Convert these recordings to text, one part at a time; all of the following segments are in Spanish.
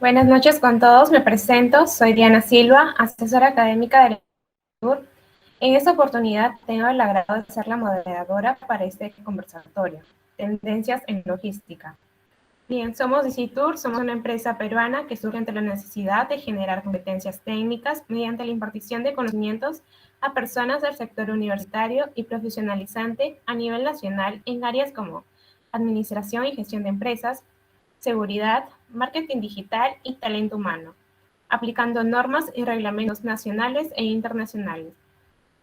Buenas noches con todos, me presento, soy Diana Silva, asesora académica del Sur. En esta oportunidad tengo el agrado de ser la moderadora para este conversatorio, Tendencias en Logística. Bien, somos DigiTour, somos una empresa peruana que surge ante la necesidad de generar competencias técnicas mediante la impartición de conocimientos a personas del sector universitario y profesionalizante a nivel nacional en áreas como administración y gestión de empresas, seguridad, marketing digital y talento humano, aplicando normas y reglamentos nacionales e internacionales.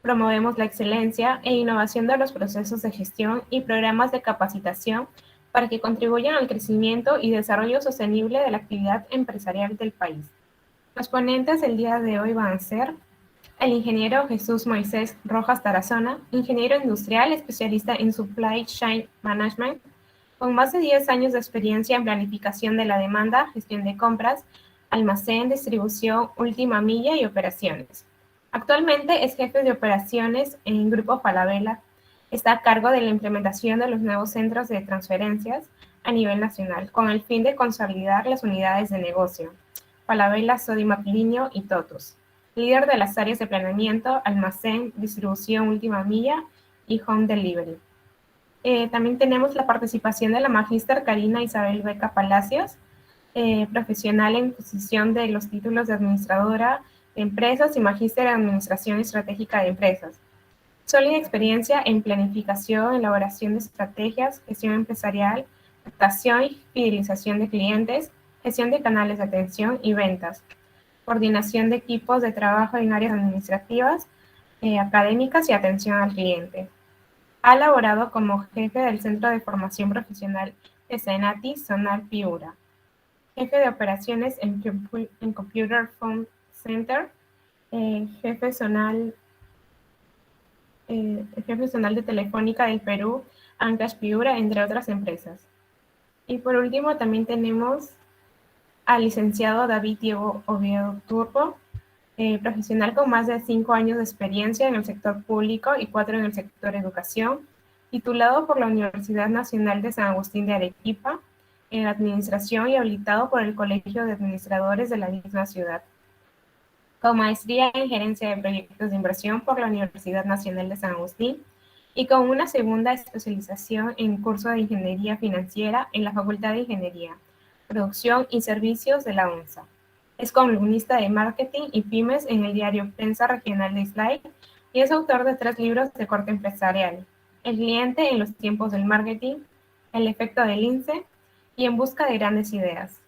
Promovemos la excelencia e innovación de los procesos de gestión y programas de capacitación para que contribuyan al crecimiento y desarrollo sostenible de la actividad empresarial del país. Los ponentes del día de hoy van a ser el ingeniero Jesús Moisés Rojas Tarazona, ingeniero industrial especialista en Supply Chain Management, con más de 10 años de experiencia en planificación de la demanda, gestión de compras, almacén, distribución, última milla y operaciones. Actualmente es jefe de operaciones en Grupo Falabella. Está a cargo de la implementación de los nuevos centros de transferencias a nivel nacional, con el fin de consolidar las unidades de negocio, Falabella, Sodimac Linio y Totus. Líder de las áreas de planeamiento, almacén, distribución, última milla y home delivery. También tenemos la participación de la magíster Karina Isabel Beca Palacios, profesional en posición de los títulos de administradora de empresas y magíster en administración estratégica de empresas. Sólida experiencia en planificación, elaboración de estrategias, gestión empresarial, captación y fidelización de clientes, gestión de canales de atención y ventas, coordinación de equipos de trabajo en áreas administrativas, académicas y atención al cliente. Ha laborado como jefe del Centro de Formación Profesional de Senati Zonal Piura, jefe de operaciones en Computer Phone Center, jefe zonal de Telefónica del Perú, Ancash Piura, entre otras empresas. Y por último también tenemos al licenciado David Diego Oviedo Turbo, profesional con más de 5 años de experiencia en el sector público y 4 en el sector educación, titulado por la Universidad Nacional de San Agustín de Arequipa en administración y habilitado por el Colegio de Administradores de la misma ciudad, con maestría en gerencia de proyectos de inversión por la Universidad Nacional de San Agustín y con una segunda especialización en curso de ingeniería financiera en la Facultad de Ingeniería, Producción y Servicios de la UNSA. Es columnista de marketing y pymes en el diario Prensa Regional de Islay y es autor de 3 libros de corte empresarial: El cliente en los tiempos del marketing, El efecto del lince y En busca de grandes ideas.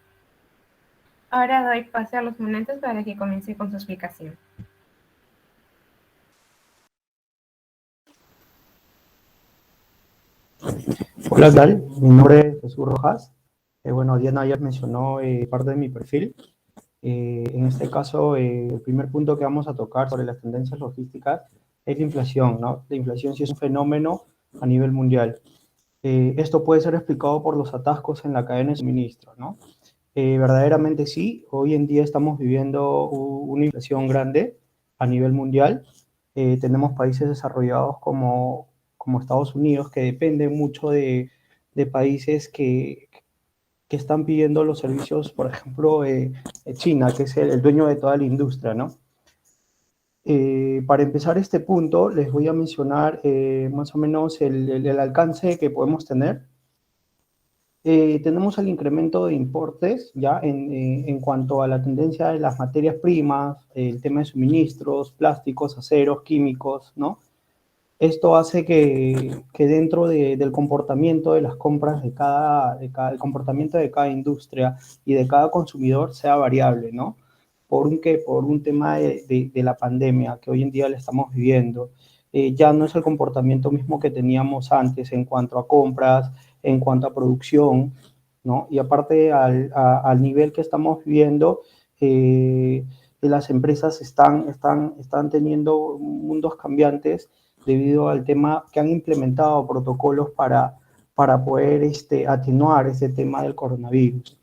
Ahora doy pase a los ponentes para que comience con su explicación. Hola, ¿qué tal? Mi nombre es Jesús Rojas. Bueno, Diana ya mencionó parte de mi perfil. En este caso, el primer punto que vamos a tocar sobre las tendencias logísticas es la inflación, ¿no? La inflación sí es un fenómeno a nivel mundial. Esto puede ser explicado por los atascos en la cadena de suministro, ¿no? Verdaderamente sí, hoy en día estamos viviendo una inflación grande a nivel mundial. Tenemos países desarrollados como Estados Unidos que dependen mucho de países que están pidiendo los servicios, por ejemplo, China, que es el dueño de toda la industria, ¿no? Para empezar este punto, les voy a mencionar más o menos el alcance que podemos tener. Tenemos el incremento de importes ya en cuanto a la tendencia de las materias primas, el tema de suministros, plásticos, aceros, químicos, ¿no? Esto hace que dentro del comportamiento de las compras el comportamiento de cada industria y de cada consumidor sea variable, ¿no? Por un tema de la pandemia que hoy en día le estamos viviendo. Ya no es el comportamiento mismo que teníamos antes en cuanto a compras, en cuanto a producción, ¿no? Y aparte al nivel que estamos viviendo, las empresas están teniendo mundos cambiantes debido al tema que han implementado protocolos para poder atenuar ese tema del coronavirus.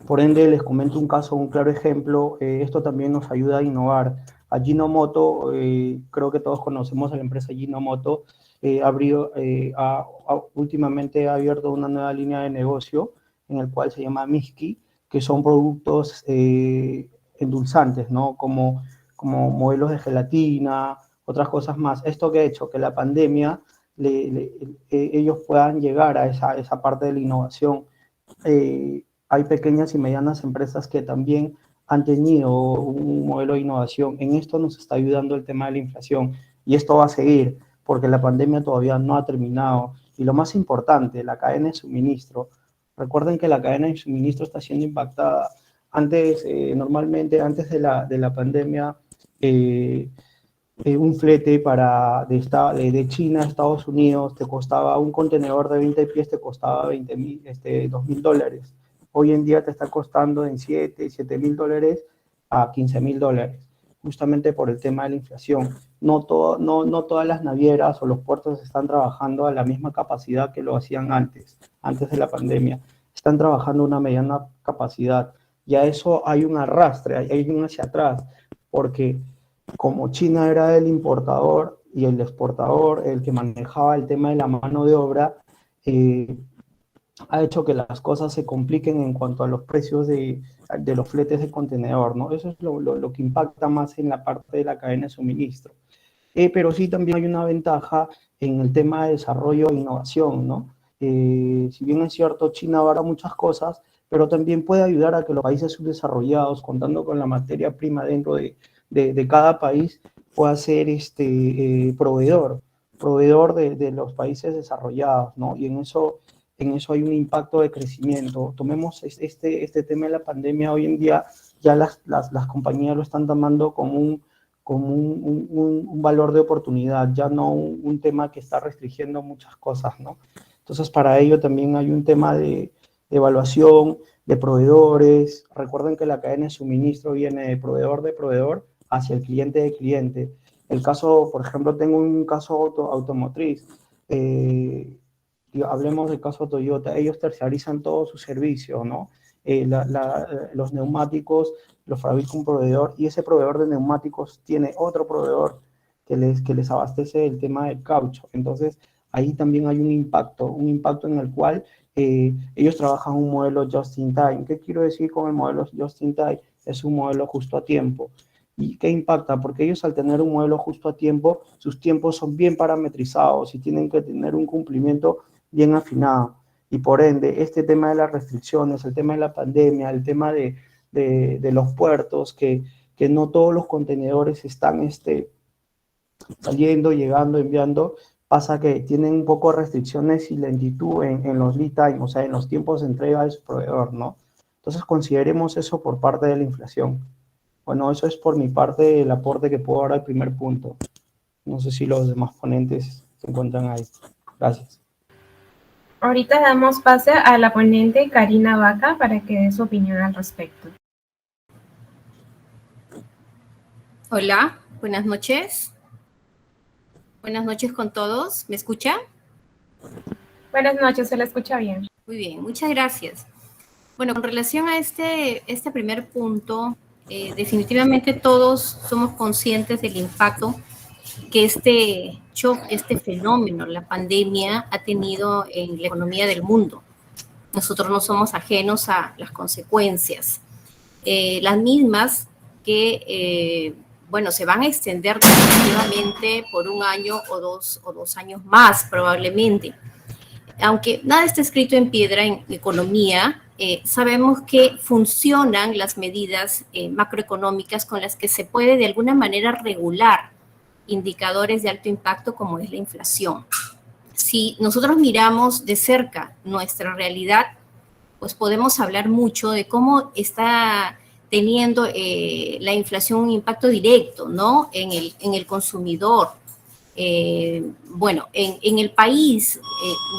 Por ende, les comento un caso, un claro ejemplo. Esto también nos ayuda a innovar. Ajinomoto, creo que todos conocemos a la empresa Ajinomoto, últimamente ha abierto una nueva línea de negocio en el cual se llama Miski, que son productos endulzantes, ¿no? Como modelos de gelatina, otras cosas más. Esto que ha hecho que la pandemia ellos puedan llegar a esa parte de la innovación. Hay pequeñas y medianas empresas que también han tenido un modelo de innovación. En esto nos está ayudando el tema de la inflación y esto va a seguir porque la pandemia todavía no ha terminado. Y lo más importante, la cadena de suministro. Recuerden que la cadena de suministro está siendo impactada. Antes, normalmente, antes de la pandemia, un flete de China a Estados Unidos te costaba un contenedor de 20 pies, te costaba 2.000 dólares. Hoy en día te está costando en 7.000 dólares a 15.000 dólares, justamente por el tema de la inflación. No todas las navieras o los puertos están trabajando a la misma capacidad que lo hacían antes de la pandemia. Están trabajando a una mediana capacidad. Y a eso hay un arrastre, hay un hacia atrás, porque como China era el importador y el exportador, el que manejaba el tema de la mano de obra, eh, ha hecho que las cosas se compliquen en cuanto a los precios de los fletes de contenedor, ¿no? Eso es lo que impacta más en la parte de la cadena de suministro. Pero sí también hay una ventaja en el tema de desarrollo e innovación, ¿no? Si bien es cierto, China abarca muchas cosas, pero también puede ayudar a que los países subdesarrollados, contando con la materia prima dentro de cada país, pueda ser proveedor de los países desarrollados, ¿no? Y en eso hay un impacto de crecimiento. Tomemos este tema de la pandemia hoy en día, ya las compañías lo están tomando como un valor de oportunidad, ya no un tema que está restringiendo muchas cosas, ¿no? Entonces, para ello también hay un tema de evaluación, de proveedores. Recuerden que la cadena de suministro viene de proveedor hacia el cliente de cliente. El caso, por ejemplo, tengo un caso automotriz. Hablemos del caso Toyota. Ellos terciarizan todos sus servicios, ¿no? Los neumáticos los fabrica un proveedor y ese proveedor de neumáticos tiene otro proveedor que les abastece el tema del caucho. Entonces, ahí también hay un impacto en el cual ellos trabajan un modelo just in time. ¿Qué quiero decir con el modelo just in time? Es un modelo justo a tiempo. ¿Y qué impacta? Porque ellos al tener un modelo justo a tiempo, sus tiempos son bien parametrizados y tienen que tener un cumplimiento bien afinado. Y por ende, este tema de las restricciones, el tema de la pandemia, el tema de los puertos, que no todos los contenedores están saliendo, llegando, enviando, pasa que tienen un poco de restricciones y lentitud en los lead time, o sea, en los tiempos de entrega de su proveedor, ¿no? Entonces consideremos eso por parte de la inflación. Bueno, eso es por mi parte el aporte que puedo dar al primer punto. No sé si los demás ponentes se encuentran ahí. Gracias. Ahorita damos pase a la ponente Karina Vaca para que dé su opinión al respecto. Hola, buenas noches. Buenas noches con todos. ¿Me escuchan? Buenas noches, se la escucha bien. Muy bien, muchas gracias. Bueno, con relación a este primer punto, definitivamente todos somos conscientes del impacto que este shock, este fenómeno, la pandemia, ha tenido en la economía del mundo. Nosotros no somos ajenos a las consecuencias. Las mismas que, bueno, se van a extender definitivamente por un año o dos años más, probablemente. Aunque nada está escrito en piedra en economía, sabemos que funcionan las medidas macroeconómicas con las que se puede de alguna manera regular indicadores de alto impacto como es la inflación. Si nosotros miramos de cerca nuestra realidad, pues podemos hablar mucho de cómo está teniendo la inflación un impacto directo, ¿no? En el consumidor. Bueno, en el país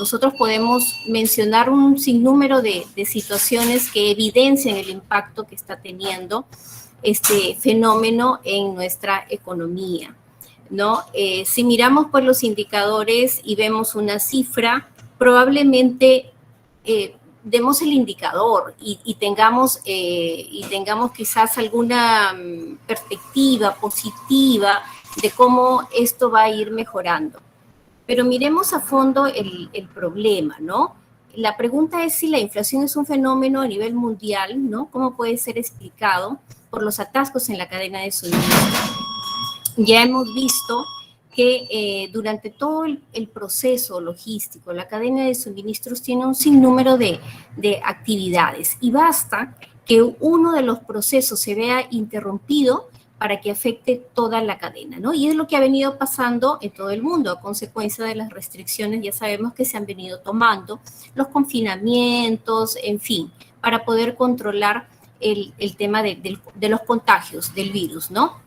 nosotros podemos mencionar un sinnúmero de situaciones que evidencian el impacto que está teniendo este fenómeno en nuestra economía, ¿no? Si miramos pues los indicadores y vemos una cifra, probablemente demos el indicador y tengamos quizás alguna perspectiva positiva de cómo esto va a ir mejorando. Pero miremos a fondo el problema, ¿no? la pregunta es si la inflación es un fenómeno a nivel mundial, ¿no? ¿Cómo puede ser explicado por los atascos en la cadena de suministro? Ya hemos visto que durante todo el proceso logístico, la cadena de suministros tiene un sinnúmero de actividades y basta que uno de los procesos se vea interrumpido para que afecte toda la cadena, ¿no? Y es lo que ha venido pasando en todo el mundo a consecuencia de las restricciones, ya sabemos que se han venido tomando, los confinamientos, en fin, para poder controlar el tema de los contagios del virus, ¿no?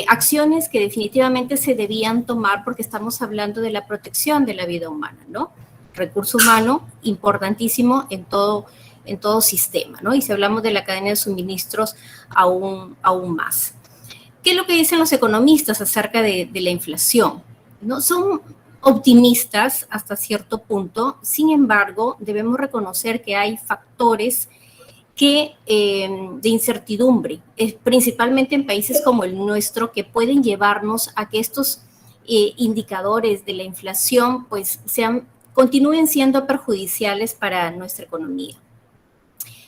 Acciones que definitivamente se debían tomar porque estamos hablando de la protección de la vida humana, ¿no? Recurso humano importantísimo en todo sistema, ¿no? Y si hablamos de la cadena de suministros, aún más. ¿Qué es lo que dicen los economistas acerca de la inflación? ¿No? Son optimistas hasta cierto punto, sin embargo, debemos reconocer que hay factores de incertidumbre, principalmente en países como el nuestro, que pueden llevarnos a que estos indicadores de la inflación pues continúen siendo perjudiciales para nuestra economía.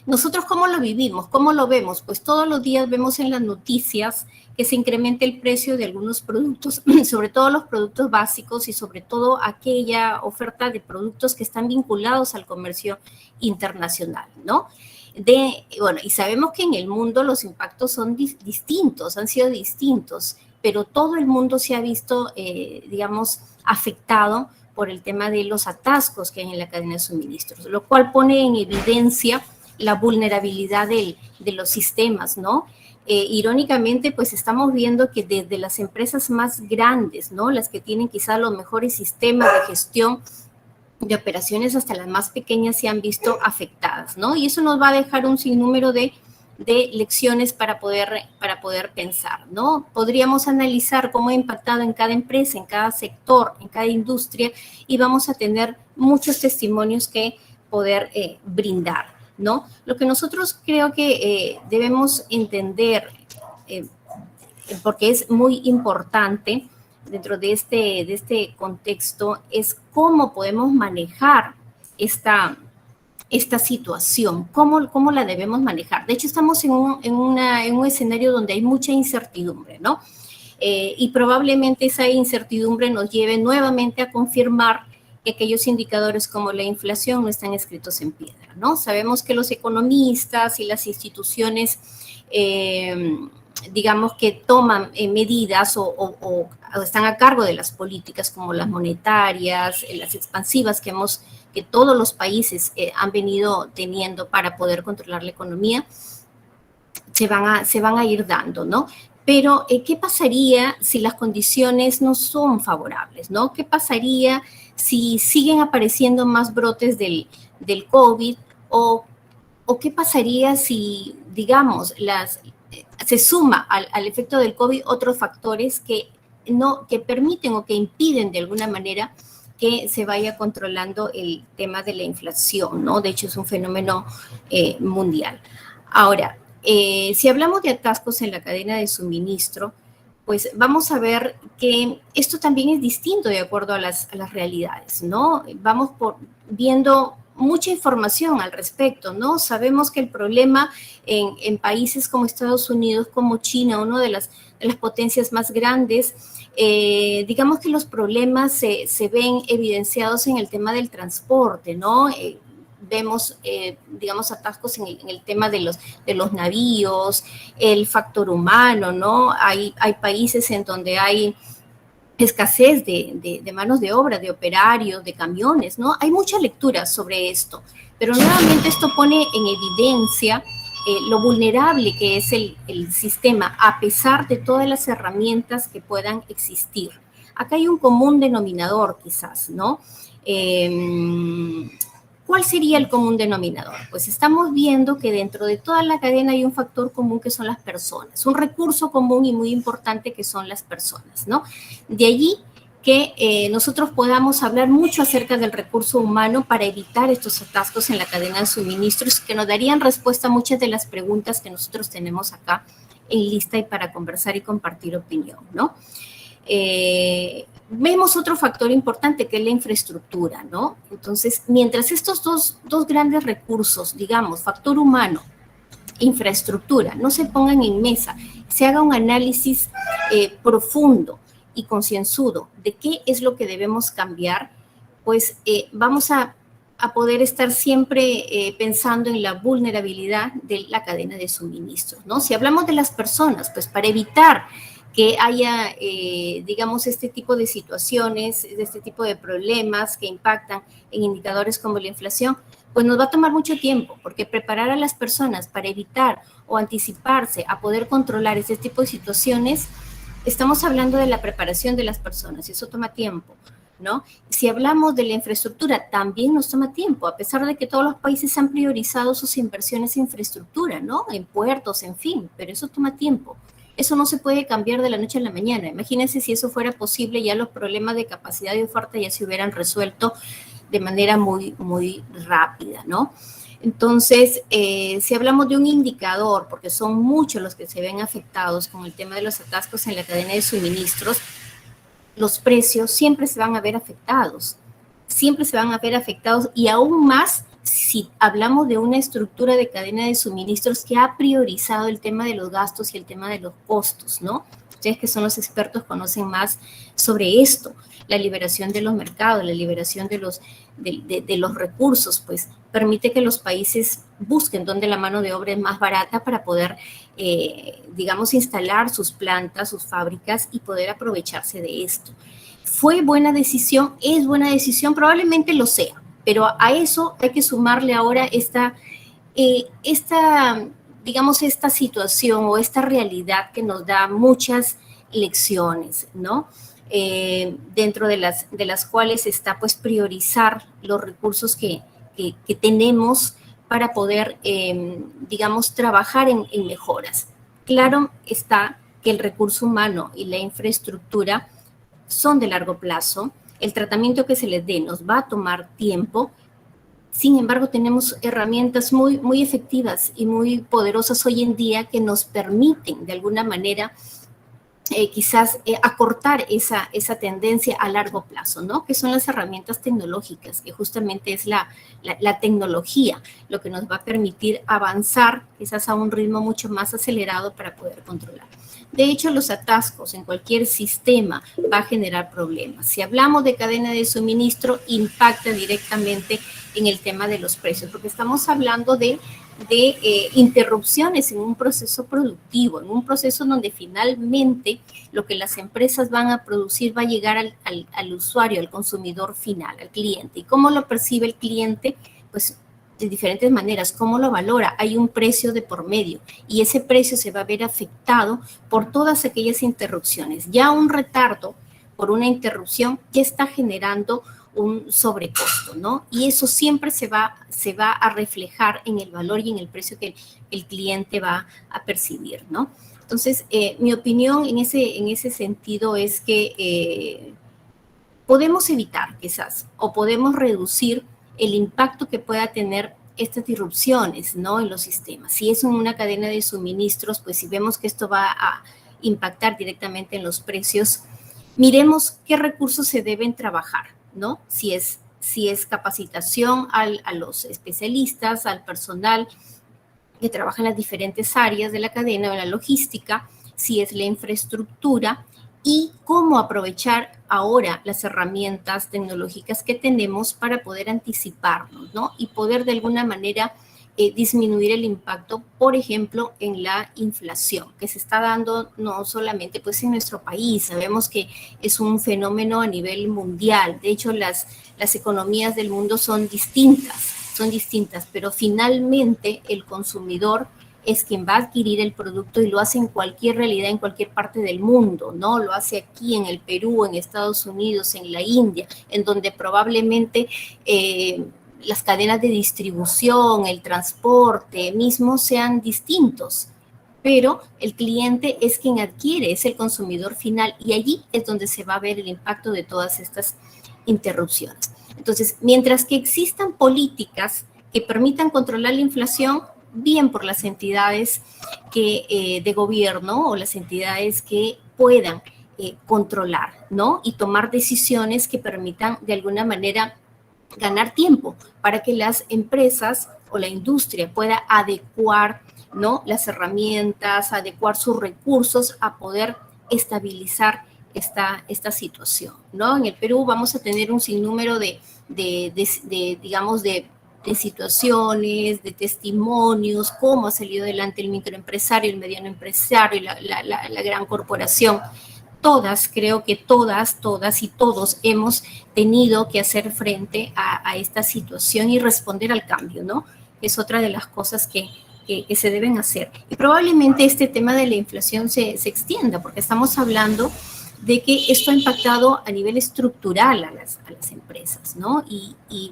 Nosotros, ¿cómo lo vivimos? ¿Cómo lo vemos? Pues todos los días vemos en las noticias que se incrementa el precio de algunos productos, sobre todo los productos básicos y sobre todo aquella oferta de productos que están vinculados al comercio internacional, ¿no? Bueno, y sabemos que en el mundo los impactos son distintos, han sido distintos, pero todo el mundo se ha visto, digamos, afectado por el tema de los atascos que hay en la cadena de suministros, lo cual pone en evidencia la vulnerabilidad de los sistemas, ¿no? Irónicamente, pues estamos viendo que desde las empresas más grandes, ¿no? Las que tienen quizá los mejores sistemas de gestión de operaciones hasta las más pequeñas se han visto afectadas, ¿no? Y eso nos va a dejar un sinnúmero de lecciones para poder pensar, ¿no? Podríamos analizar cómo ha impactado en cada empresa, en cada sector, en cada industria, y vamos a tener muchos testimonios que poder brindar, ¿no? Lo que nosotros creo que debemos entender, porque es muy importante dentro de este contexto, es cómo podemos manejar esta situación, cómo la debemos manejar. De hecho, estamos en un escenario donde hay mucha incertidumbre, ¿no? Y probablemente esa incertidumbre nos lleve nuevamente a confirmar que aquellos indicadores como la inflación no están escritos en piedra, ¿no? Sabemos que los economistas y las instituciones digamos que toman medidas o están a cargo de las políticas como las monetarias, las expansivas que todos los países han venido teniendo para poder controlar la economía, se van a ir dando, ¿no? Pero, ¿qué pasaría si las condiciones no son favorables, ¿no? ¿Qué pasaría si siguen apareciendo más brotes del COVID? ¿O qué pasaría si, digamos, se suma al efecto del COVID otros factores que permiten o que impiden de alguna manera que se vaya controlando el tema de la inflación, ¿no? De hecho, es un fenómeno mundial. Ahora, si hablamos de atascos en la cadena de suministro, pues vamos a ver que esto también es distinto de acuerdo a las realidades, ¿no? Vamos viendo mucha información al respecto, ¿no? Sabemos que el problema en países como Estados Unidos, como China, una de las potencias más grandes, digamos que los problemas se ven evidenciados en el tema del transporte, ¿no? Vemos, digamos, atascos en el tema de los navíos, el factor humano, ¿no? Hay países en donde hay escasez de manos de obra, de operarios, de camiones, ¿no? Hay mucha lectura sobre esto, pero nuevamente esto pone en evidencia lo vulnerable que es el sistema, a pesar de todas las herramientas que puedan existir. Acá hay un común denominador, quizás, ¿no? ¿Cuál sería el común denominador? Pues estamos viendo que dentro de toda la cadena hay un factor común que son las personas, un recurso común y muy importante que son las personas, ¿no? De allí que nosotros podamos hablar mucho acerca del recurso humano para evitar estos atascos en la cadena de suministros que nos darían respuesta a muchas de las preguntas que nosotros tenemos acá en lista y para conversar y compartir opinión, ¿no? Vemos otro factor importante que es la infraestructura, ¿no? Entonces, mientras estos dos grandes recursos, digamos, factor humano, infraestructura, no se pongan en mesa, se haga un análisis profundo y concienzudo de qué es lo que debemos cambiar, pues vamos a poder estar siempre pensando en la vulnerabilidad de la cadena de suministro, ¿no? Si hablamos de las personas, pues para evitar que haya, digamos, este tipo de situaciones, este tipo de problemas que impactan en indicadores como la inflación, pues nos va a tomar mucho tiempo, porque preparar a las personas para evitar o anticiparse a poder controlar este tipo de situaciones, estamos hablando de la preparación de las personas y eso toma tiempo, ¿no? Si hablamos de la infraestructura, también nos toma tiempo, a pesar de que todos los países han priorizado sus inversiones en infraestructura, ¿no? En puertos, en fin, pero eso toma tiempo. Eso no se puede cambiar de la noche a la mañana. Imagínense si eso fuera posible, ya los problemas de capacidad y oferta ya se hubieran resuelto de manera muy, muy rápida, ¿no? Entonces, si hablamos de un indicador, porque son muchos los que se ven afectados con el tema de los atascos en la cadena de suministros, los precios siempre se van a ver afectados, y aún más si hablamos de una estructura de cadena de suministros que ha priorizado el tema de los gastos y el tema de los costos, ¿no? Ustedes que son los expertos conocen más sobre esto, la liberación de los mercados, la liberación de los recursos, pues permite que los países busquen dónde la mano de obra es más barata para poder, digamos, instalar sus plantas, sus fábricas y poder aprovecharse de esto. ¿Fue buena decisión? ¿Es buena decisión? Probablemente lo sea, pero a eso hay que sumarle ahora esta situación o esta realidad que nos da muchas lecciones, ¿no? Dentro de las cuales está pues priorizar los recursos que tenemos para poder, digamos, trabajar en mejoras. Claro está que el recurso humano y la infraestructura son de largo plazo, el tratamiento que se les dé nos va a tomar tiempo. Sin embargo, tenemos herramientas muy, muy efectivas y muy poderosas hoy en día que nos permiten, de alguna manera, quizás acortar esa tendencia a largo plazo, ¿no? Que son las herramientas tecnológicas, que justamente es la tecnología lo que nos va a permitir avanzar quizás a un ritmo mucho más acelerado para poder controlar. De hecho, los atascos en cualquier sistema va a generar problemas. Si hablamos de cadena de suministro, impacta directamente en el tema de los precios, porque estamos hablando de interrupciones en un proceso productivo, en un proceso donde finalmente lo que las empresas van a producir va a llegar al usuario, al consumidor final, al cliente. ¿Y cómo lo percibe el cliente? Pues de diferentes maneras. ¿Cómo lo valora? Hay un precio de por medio y ese precio se va a ver afectado por todas aquellas interrupciones. Ya un retardo por una interrupción ya está generando un sobrecosto, ¿no? Y eso siempre se va a reflejar en el valor y en el precio que el cliente va a percibir, ¿no? Entonces, mi opinión en ese sentido es que podemos evitar quizás o podemos reducir el impacto que pueda tener estas disrupciones, ¿no? En los sistemas. Si es una cadena de suministros, pues si vemos que esto va a impactar directamente en los precios, miremos qué recursos se deben trabajar, ¿no? Si es capacitación a los especialistas, al personal que trabaja en las diferentes áreas de la cadena o en la logística, si es la infraestructura y cómo aprovechar ahora las herramientas tecnológicas que tenemos para poder anticiparnos, ¿no? Y poder de alguna manera disminuir el impacto, por ejemplo, en la inflación, que se está dando no solamente pues en nuestro país, sabemos que es un fenómeno a nivel mundial. De hecho, las economías del mundo son distintas, pero finalmente el consumidor es quien va a adquirir el producto y lo hace en cualquier realidad, en cualquier parte del mundo, ¿no? Lo hace aquí en el Perú, en Estados Unidos, en la India, en donde probablemente las cadenas de distribución, el transporte mismo sean distintos, pero el cliente es quien adquiere, es el consumidor final y allí es donde se va a ver el impacto de todas estas interrupciones. Entonces, mientras que existan políticas que permitan controlar la inflación, bien por las entidades de gobierno o las entidades que puedan controlar, ¿no? Y tomar decisiones que permitan de alguna manera ganar tiempo para que las empresas o la industria pueda adecuar, ¿no?, las herramientas, adecuar sus recursos a poder estabilizar esta situación, ¿no? En el Perú vamos a tener un sinnúmero digamos, de situaciones, de testimonios, cómo ha salido adelante el microempresario, el mediano empresario, la gran corporación. Todas, creo que todas y todos hemos tenido que hacer frente a esta situación y responder al cambio, ¿no? Es otra de las cosas que se deben hacer. Y probablemente este tema de la inflación se extienda, porque estamos hablando de que esto ha impactado a nivel estructural a las empresas, ¿no?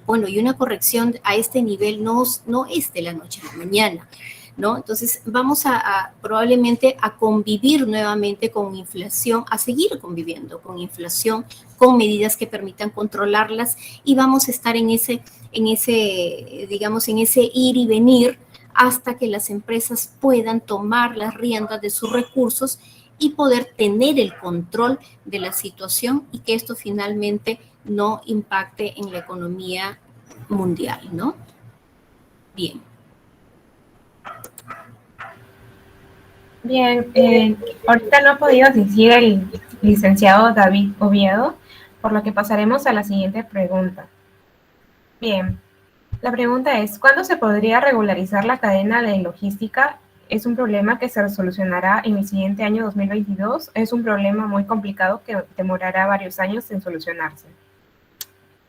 Bueno, y una corrección a este nivel no es de la noche a la mañana, ¿no? Entonces vamos probablemente a convivir nuevamente con inflación, a seguir conviviendo con inflación, con medidas que permitan controlarlas, y vamos a estar en ese digamos, en ese ir y venir hasta que las empresas puedan tomar las riendas de sus recursos y poder tener el control de la situación y que esto finalmente no impacte en la economía mundial, ¿no? Bien. Bien, ahorita no ha podido asistir el licenciado David Oviedo, por lo que pasaremos a la siguiente pregunta. Bien, la pregunta es, ¿cuándo se podría regularizar la cadena de logística? ¿Es un problema que se solucionará en el siguiente año 2022? ¿Es un problema muy complicado que demorará varios años en solucionarse?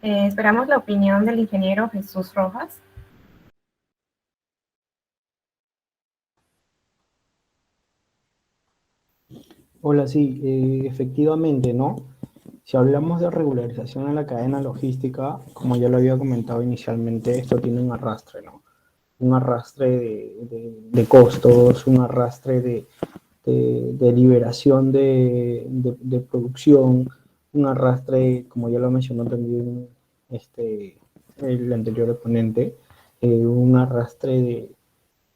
Esperamos la opinión del ingeniero Jesús Rojas. Hola, sí, efectivamente, ¿no? Si hablamos de regularización en la cadena logística, como ya lo había comentado inicialmente, esto tiene un arrastre, ¿no? Un arrastre de costos, un arrastre de liberación de producción, un arrastre, como ya lo mencionó también el anterior exponente, un arrastre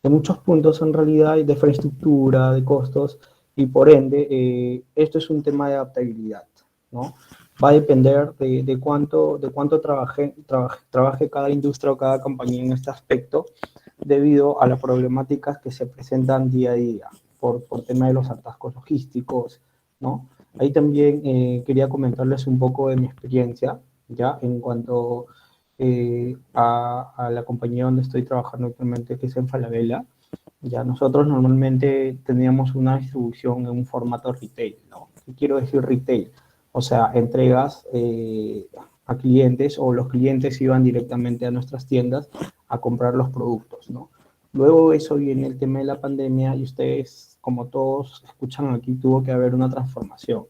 de muchos puntos en realidad, de infraestructura, de costos, y por ende, esto es un tema de adaptabilidad, ¿no? Va a depender de cuánto trabaje cada industria o cada compañía en este aspecto, debido a las problemáticas que se presentan día a día, por tema de los atascos logísticos, ¿no? Ahí también quería comentarles un poco de mi experiencia, ¿ya? En cuanto a la compañía donde estoy trabajando actualmente, que es en Falabella. Ya nosotros normalmente teníamos una distribución en un formato retail, ¿no? ¿Qué quiero decir retail? O sea, entregas a clientes, o los clientes iban directamente a nuestras tiendas a comprar los productos, ¿no? Luego eso viene el tema de la pandemia, y ustedes, como todos escuchan aquí, tuvo que haber una transformación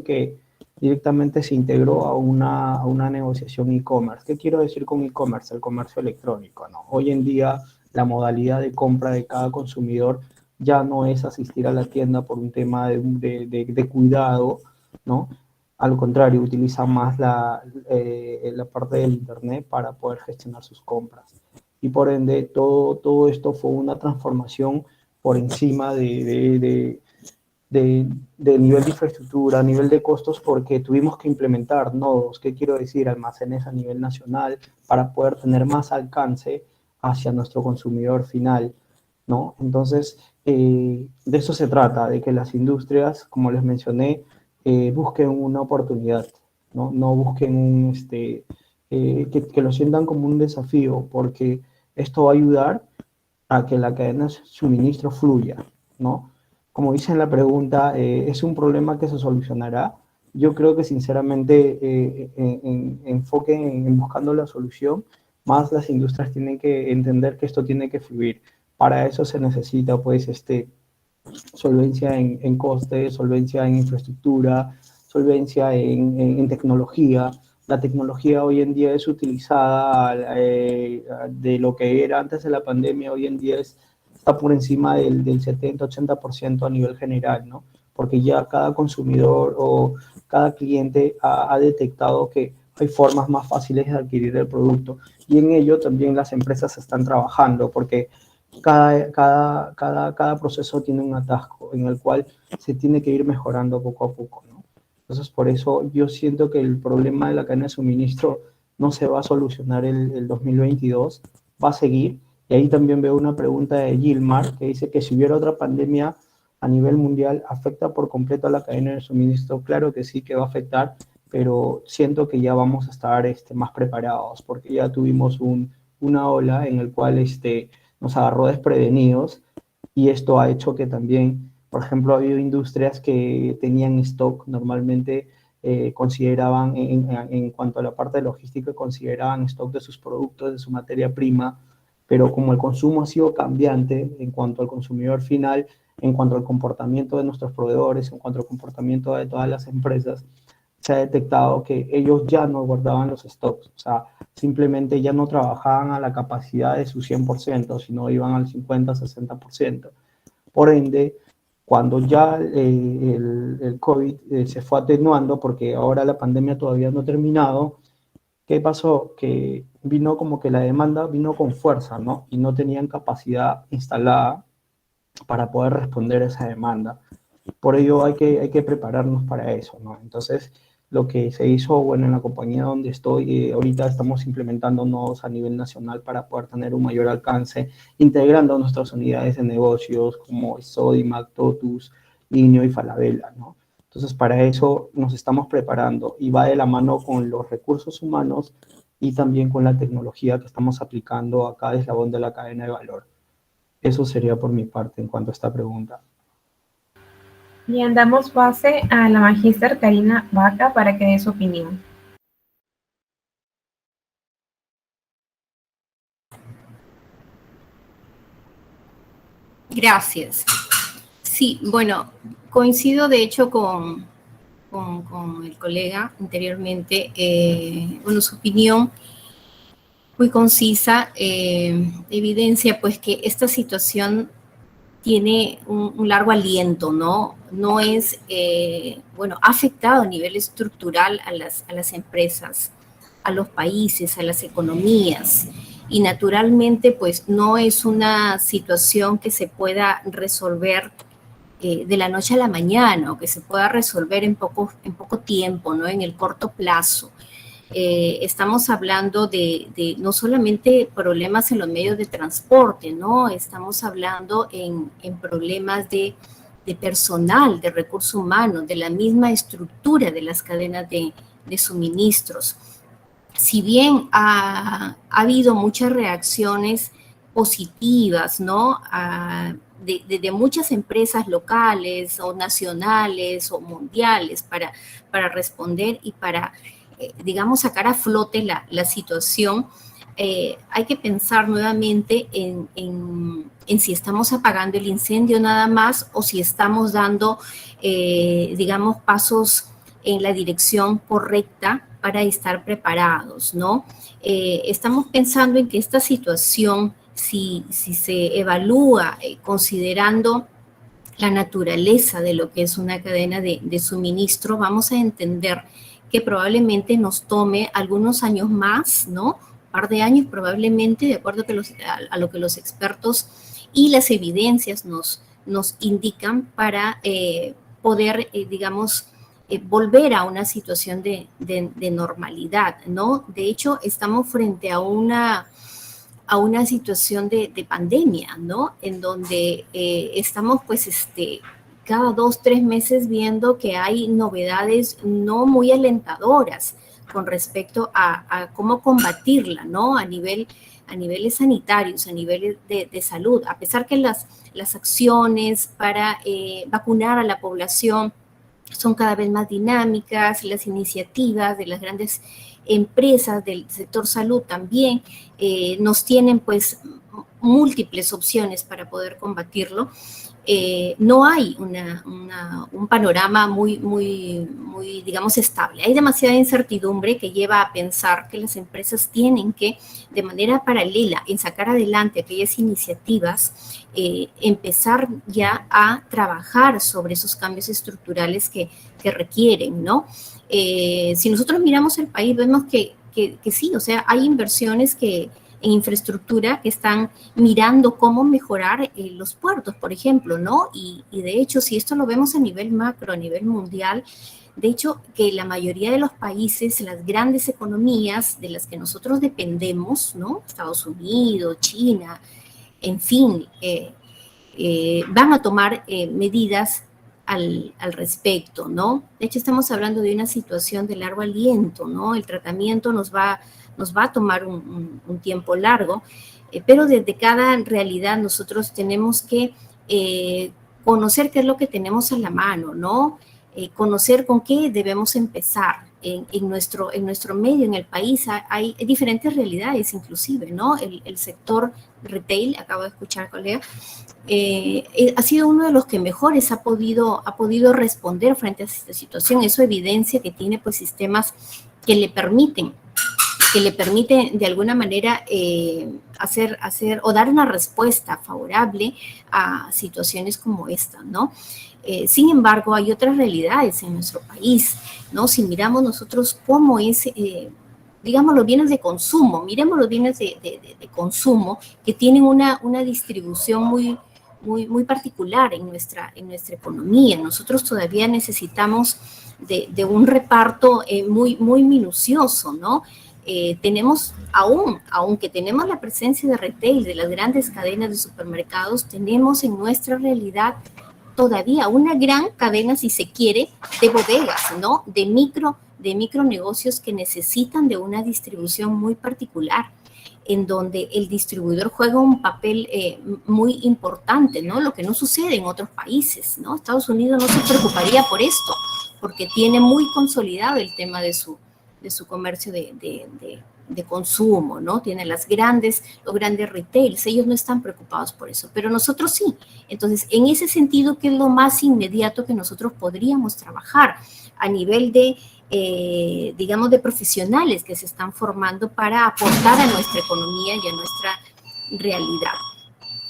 que directamente se integró a una negociación e-commerce. ¿Qué quiero decir con e-commerce? El comercio electrónico, ¿no? Hoy en día la modalidad de compra de cada consumidor ya no es asistir a la tienda por un tema de cuidado, ¿no? Al contrario, utiliza más la parte del internet para poder gestionar sus compras. Y por ende, todo esto fue una transformación por encima de nivel de infraestructura, a nivel de costos, porque tuvimos que implementar nodos, ¿qué quiero decir? Almacenes a nivel nacional, para poder tener más alcance hacia nuestro consumidor final, ¿no? Entonces, de eso se trata, de que las industrias, como les mencioné, busquen una oportunidad, ¿no? No busquen que lo sientan como un desafío, porque esto va a ayudar a que la cadena de suministro fluya, ¿no? Como dice en la pregunta, ¿es un problema que se solucionará? Yo creo que sinceramente enfoquen en buscando la solución, más las industrias tienen que entender que esto tiene que fluir. Para eso se necesita, pues, solvencia en costes, solvencia en infraestructura, solvencia en tecnología. La tecnología hoy en día es utilizada de lo que era antes de la pandemia, hoy en día está por encima del 70-80% a nivel general, ¿no? Porque ya cada consumidor o cada cliente ha detectado que hay formas más fáciles de adquirir el producto, y en ello también las empresas están trabajando, porque cada proceso tiene un atasco en el cual se tiene que ir mejorando poco a poco, ¿no? Entonces, por eso yo siento que el problema de la cadena de suministro no se va a solucionar el 2022, va a seguir. Y ahí también veo una pregunta de Gilmar que dice que si hubiera otra pandemia a nivel mundial, ¿afecta por completo a la cadena de suministro? Claro que sí que va a afectar, pero siento que ya vamos a estar más preparados porque ya tuvimos una ola en el cual nos agarró desprevenidos y esto ha hecho que también, por ejemplo, ha habido industrias que tenían stock normalmente, consideraban, en cuanto a la parte de logística, consideraban stock de sus productos, de su materia prima, pero como el consumo ha sido cambiante en cuanto al consumidor final, en cuanto al comportamiento de nuestros proveedores, en cuanto al comportamiento de todas las empresas, se ha detectado que ellos ya no guardaban los stocks, o sea, simplemente ya no trabajaban a la capacidad de su 100%, sino iban al 50-60%. Por ende, cuando ya el COVID se fue atenuando, porque ahora la pandemia todavía no ha terminado, ¿qué pasó? Que vino como que la demanda vino con fuerza, ¿no? Y no tenían capacidad instalada para poder responder a esa demanda. Por ello hay que prepararnos para eso, ¿no? Entonces, lo que se hizo, bueno, en la compañía donde estoy, ahorita estamos implementando nodos a nivel nacional para poder tener un mayor alcance, integrando nuestras unidades de negocios como Sodimac, Totus, Inio y Falabella, ¿no? Entonces, para eso nos estamos preparando y va de la mano con los recursos humanos y también con la tecnología que estamos aplicando a cada eslabón de la cadena de valor. Eso sería por mi parte en cuanto a esta pregunta. Bien, damos pase a la magíster Karina Vaca para que dé su opinión. Gracias. Sí, bueno, coincido de hecho con el colega anteriormente. Bueno, su opinión muy concisa evidencia pues que esta situación tiene un largo aliento, ¿no? No es, bueno, ha afectado a nivel estructural a las empresas, a los países, a las economías. Y naturalmente, pues no es una situación que se pueda resolver de la noche a la mañana o que se pueda resolver en poco tiempo, ¿no? En el corto plazo. Estamos hablando de no solamente problemas en los medios de transporte, ¿no? Estamos hablando en problemas de personal, de recursos humanos, de la misma estructura de las cadenas de suministros. Si bien ha habido muchas reacciones positivas, ¿no? De muchas empresas locales o nacionales o mundiales para responder y para digamos, sacar a flote la situación, hay que pensar nuevamente en si estamos apagando el incendio nada más o si estamos dando, digamos, pasos en la dirección correcta para estar preparados, ¿no? Estamos pensando en que esta situación, si se evalúa considerando la naturaleza de lo que es una cadena de suministro, vamos a entender que probablemente nos tome algunos años más, ¿no? Un par de años probablemente, de acuerdo a lo que los expertos y las evidencias nos indican para poder, digamos, volver a una situación de normalidad, ¿no? De hecho, estamos frente a una situación de pandemia, ¿no? En donde estamos, pues, cada 2-3 meses viendo que hay novedades no muy alentadoras con respecto a cómo combatirla, ¿no? A niveles sanitarios, a niveles de salud, a pesar que las acciones para vacunar a la población son cada vez más dinámicas, las iniciativas de las grandes empresas del sector salud también nos tienen pues múltiples opciones para poder combatirlo. No hay un panorama muy, digamos, estable. Hay demasiada incertidumbre que lleva a pensar que las empresas tienen que, de manera paralela, en sacar adelante aquellas iniciativas, empezar ya a trabajar sobre esos cambios estructurales que requieren, ¿no? Si nosotros miramos el país, vemos que sí, o sea, hay inversiones que en infraestructura que están mirando cómo mejorar los puertos, por ejemplo, ¿no? Y de hecho, si esto lo vemos a nivel macro, a nivel mundial, de hecho, que la mayoría de los países, las grandes economías de las que nosotros dependemos, ¿no? Estados Unidos, China, en fin, van a tomar medidas al respecto, ¿no? De hecho, estamos hablando de una situación de largo aliento, ¿no? El tratamiento nos va a tomar un tiempo largo, pero desde cada realidad nosotros tenemos que conocer qué es lo que tenemos a la mano, ¿no? Conocer con qué debemos empezar. En nuestro medio, en el país, hay diferentes realidades, inclusive, ¿no? El sector retail, acabo de escuchar, colega, ha sido uno de los que mejores ha podido responder frente a esta situación. Eso evidencia que tiene pues sistemas que le permiten de alguna manera hacer o dar una respuesta favorable a situaciones como esta, ¿no? Sin embargo, hay otras realidades en nuestro país, ¿no? Si miramos nosotros cómo es, digamos, los bienes de consumo, miremos los bienes de consumo que tienen una distribución muy particular en nuestra economía. Nosotros todavía necesitamos de un reparto muy minucioso, ¿no? Tenemos aunque tenemos la presencia de retail, de las grandes cadenas de supermercados, tenemos en nuestra realidad todavía una gran cadena, si se quiere, de bodegas, ¿no? De micronegocios que necesitan de una distribución muy particular, en donde el distribuidor juega un papel muy importante, ¿no? Lo que no sucede en otros países, ¿no? Estados Unidos no se preocuparía por esto, porque tiene muy consolidado el tema de su comercio de consumo, ¿no? Tienen los grandes retails, ellos no están preocupados por eso, pero nosotros sí. Entonces, en ese sentido, ¿qué es lo más inmediato que nosotros podríamos trabajar a nivel de, digamos, de profesionales que se están formando para aportar a nuestra economía y a nuestra realidad?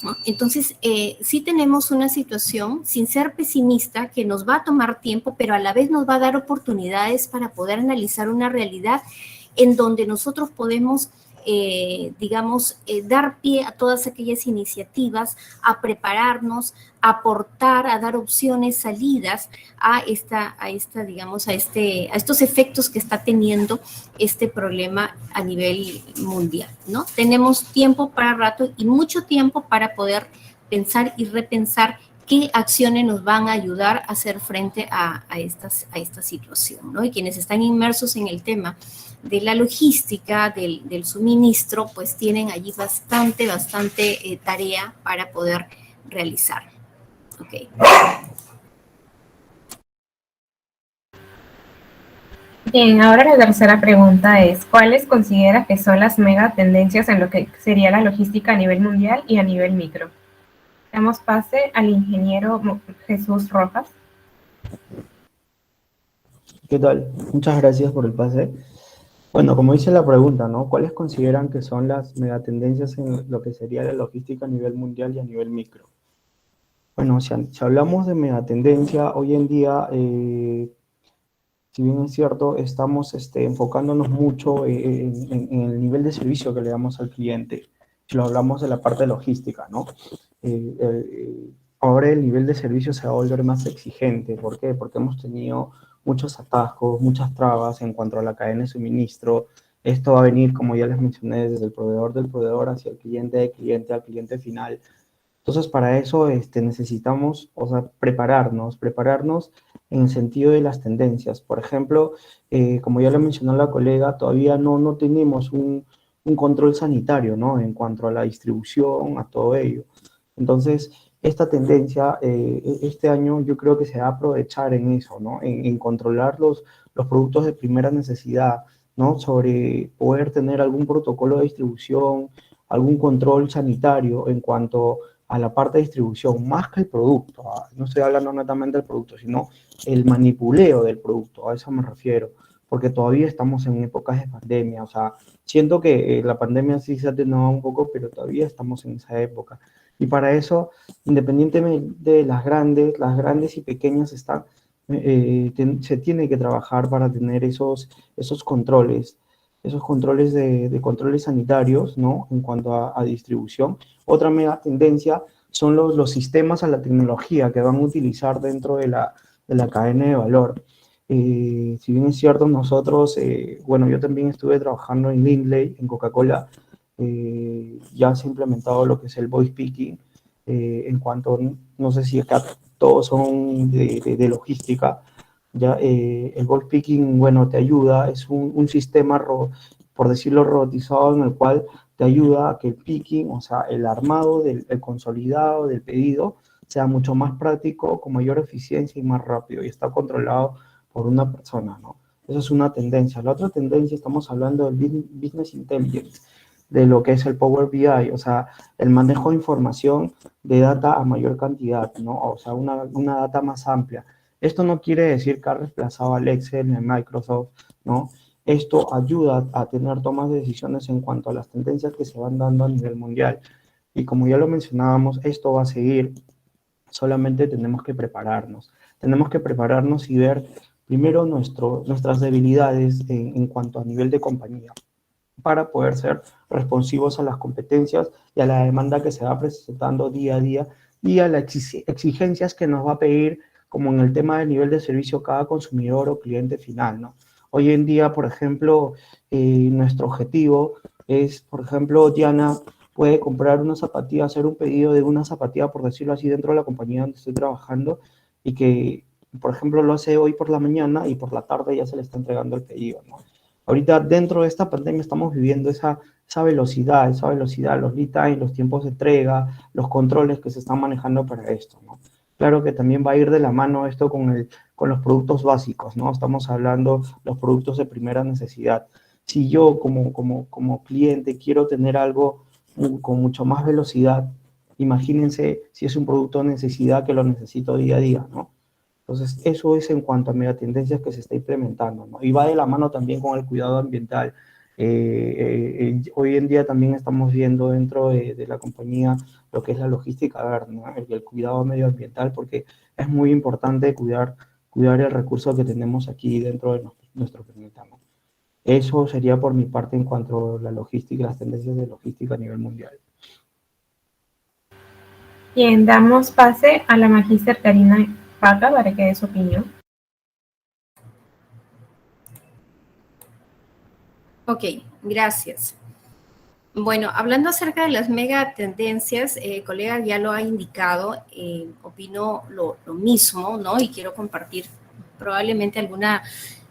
¿No? Entonces, sí tenemos una situación, sin ser pesimista, que nos va a tomar tiempo, pero a la vez nos va a dar oportunidades para poder analizar una realidad en donde nosotros podemos, digamos, dar pie a todas aquellas iniciativas, a prepararnos, a aportar, a dar opciones, salidas a digamos, a estos efectos que está teniendo este problema a nivel mundial, ¿no? Tenemos tiempo para rato y mucho tiempo para poder pensar y repensar qué acciones nos van a ayudar a hacer frente a esta situación, ¿no? Y quienes están inmersos en el tema de la logística, del suministro, pues tienen allí bastante tarea para poder realizar. Ok. Bien, ahora la tercera pregunta es, ¿cuáles consideras que son las mega tendencias en lo que sería la logística a nivel mundial y a nivel micro? Damos pase al ingeniero Jesús Rojas. ¿Qué tal? Muchas gracias por el pase. Bueno, como dice la pregunta, ¿no? ¿Cuáles consideran que son las megatendencias en lo que sería la logística a nivel mundial y a nivel micro? Bueno, si hablamos de megatendencia, hoy en día, si bien es cierto, estamos enfocándonos mucho en el nivel de servicio que le damos al cliente. Si lo hablamos de la parte logística, ¿no? Ahora el nivel de servicio se va a volver más exigente. ¿Por qué? Porque hemos tenido muchos atascos, muchas trabas en cuanto a la cadena de suministro. Esto va a venir, como ya les mencioné, desde el proveedor del proveedor hacia el cliente, del cliente al cliente final. Entonces, para eso necesitamos, o sea, prepararnos en el sentido de las tendencias. Por ejemplo, como ya lo mencionó la colega, todavía no tenemos un control sanitario, ¿no? En cuanto a la distribución, a todo ello. Entonces, esta tendencia, este año yo creo que se va a aprovechar en eso, ¿no? En controlar los productos de primera necesidad, ¿no? Sobre poder tener algún protocolo de distribución, algún control sanitario en cuanto a la parte de distribución, más que el producto. No estoy hablando netamente del producto, sino el manipuleo del producto, a eso me refiero, porque todavía estamos en épocas de pandemia. O sea, siento que la pandemia sí se ha atenuado un poco, pero todavía estamos en esa época. Y para eso, independientemente de las grandes y pequeñas se tiene que trabajar para tener esos controles. esos controles de controles sanitarios, ¿no? En cuanto a distribución. Otra mega tendencia son los sistemas a la tecnología que van a utilizar dentro de la cadena de valor. Si bien es cierto, nosotros, bueno, yo también estuve trabajando en Lindley, en Coca-Cola, ya se ha implementado lo que es el voice picking, en cuanto, no sé si acá todos son de logística, ya el voice picking, bueno, te ayuda, es un sistema, por decirlo, robotizado, en el cual te ayuda a que el picking, o sea, el armado, el consolidado del pedido, sea mucho más práctico, con mayor eficiencia y más rápido, y está controlado por una persona, ¿no? Esa es una tendencia. La otra tendencia, estamos hablando del business intelligence, de lo que es el Power BI, o sea, el manejo de información de data a mayor cantidad, ¿no? O sea, una data más amplia. Esto no quiere decir que ha reemplazado al Excel en Microsoft, ¿no? Esto ayuda a tener tomas de decisiones en cuanto a las tendencias que se van dando a nivel mundial. Y como ya lo mencionábamos, esto va a seguir, solamente tenemos que prepararnos. Tenemos que prepararnos y ver primero nuestras debilidades en cuanto a nivel de compañía, para poder ser responsivos a las competencias y a la demanda que se va presentando día a día y a las exigencias que nos va a pedir, como en el tema del nivel de servicio, cada consumidor o cliente final, ¿no? Hoy en día, por ejemplo, nuestro objetivo es, por ejemplo, Diana puede comprar una zapatilla, hacer un pedido de una zapatilla, por decirlo así, dentro de la compañía donde estoy trabajando, y que, por ejemplo, lo hace hoy por la mañana y por la tarde ya se le está entregando el pedido, ¿no? Ahorita, dentro de esta pandemia, estamos viviendo esa velocidad, los lead time, los tiempos de entrega, los controles que se están manejando para esto, ¿no? Claro que también va a ir de la mano esto con los productos básicos, ¿no? Estamos hablando de los productos de primera necesidad. Si yo como cliente quiero tener algo con mucho más velocidad, imagínense si es un producto de necesidad que lo necesito día a día, ¿no? Entonces, eso es en cuanto a megatendencias que se está implementando, ¿no? Y va de la mano también con el cuidado ambiental. Hoy en día también estamos viendo dentro de la compañía lo que es la logística verde, ¿no? El cuidado medioambiental, porque es muy importante cuidar el recurso que tenemos aquí dentro de nuestro planeta, ¿no? Eso sería por mi parte en cuanto a la logística y las tendencias de logística a nivel mundial. Bien, damos pase a la magíster Karina Paca para que dé su opinión. Ok, gracias. Bueno, hablando acerca de las mega tendencias, el colega ya lo ha indicado, opino lo mismo, ¿no? Y quiero compartir probablemente alguna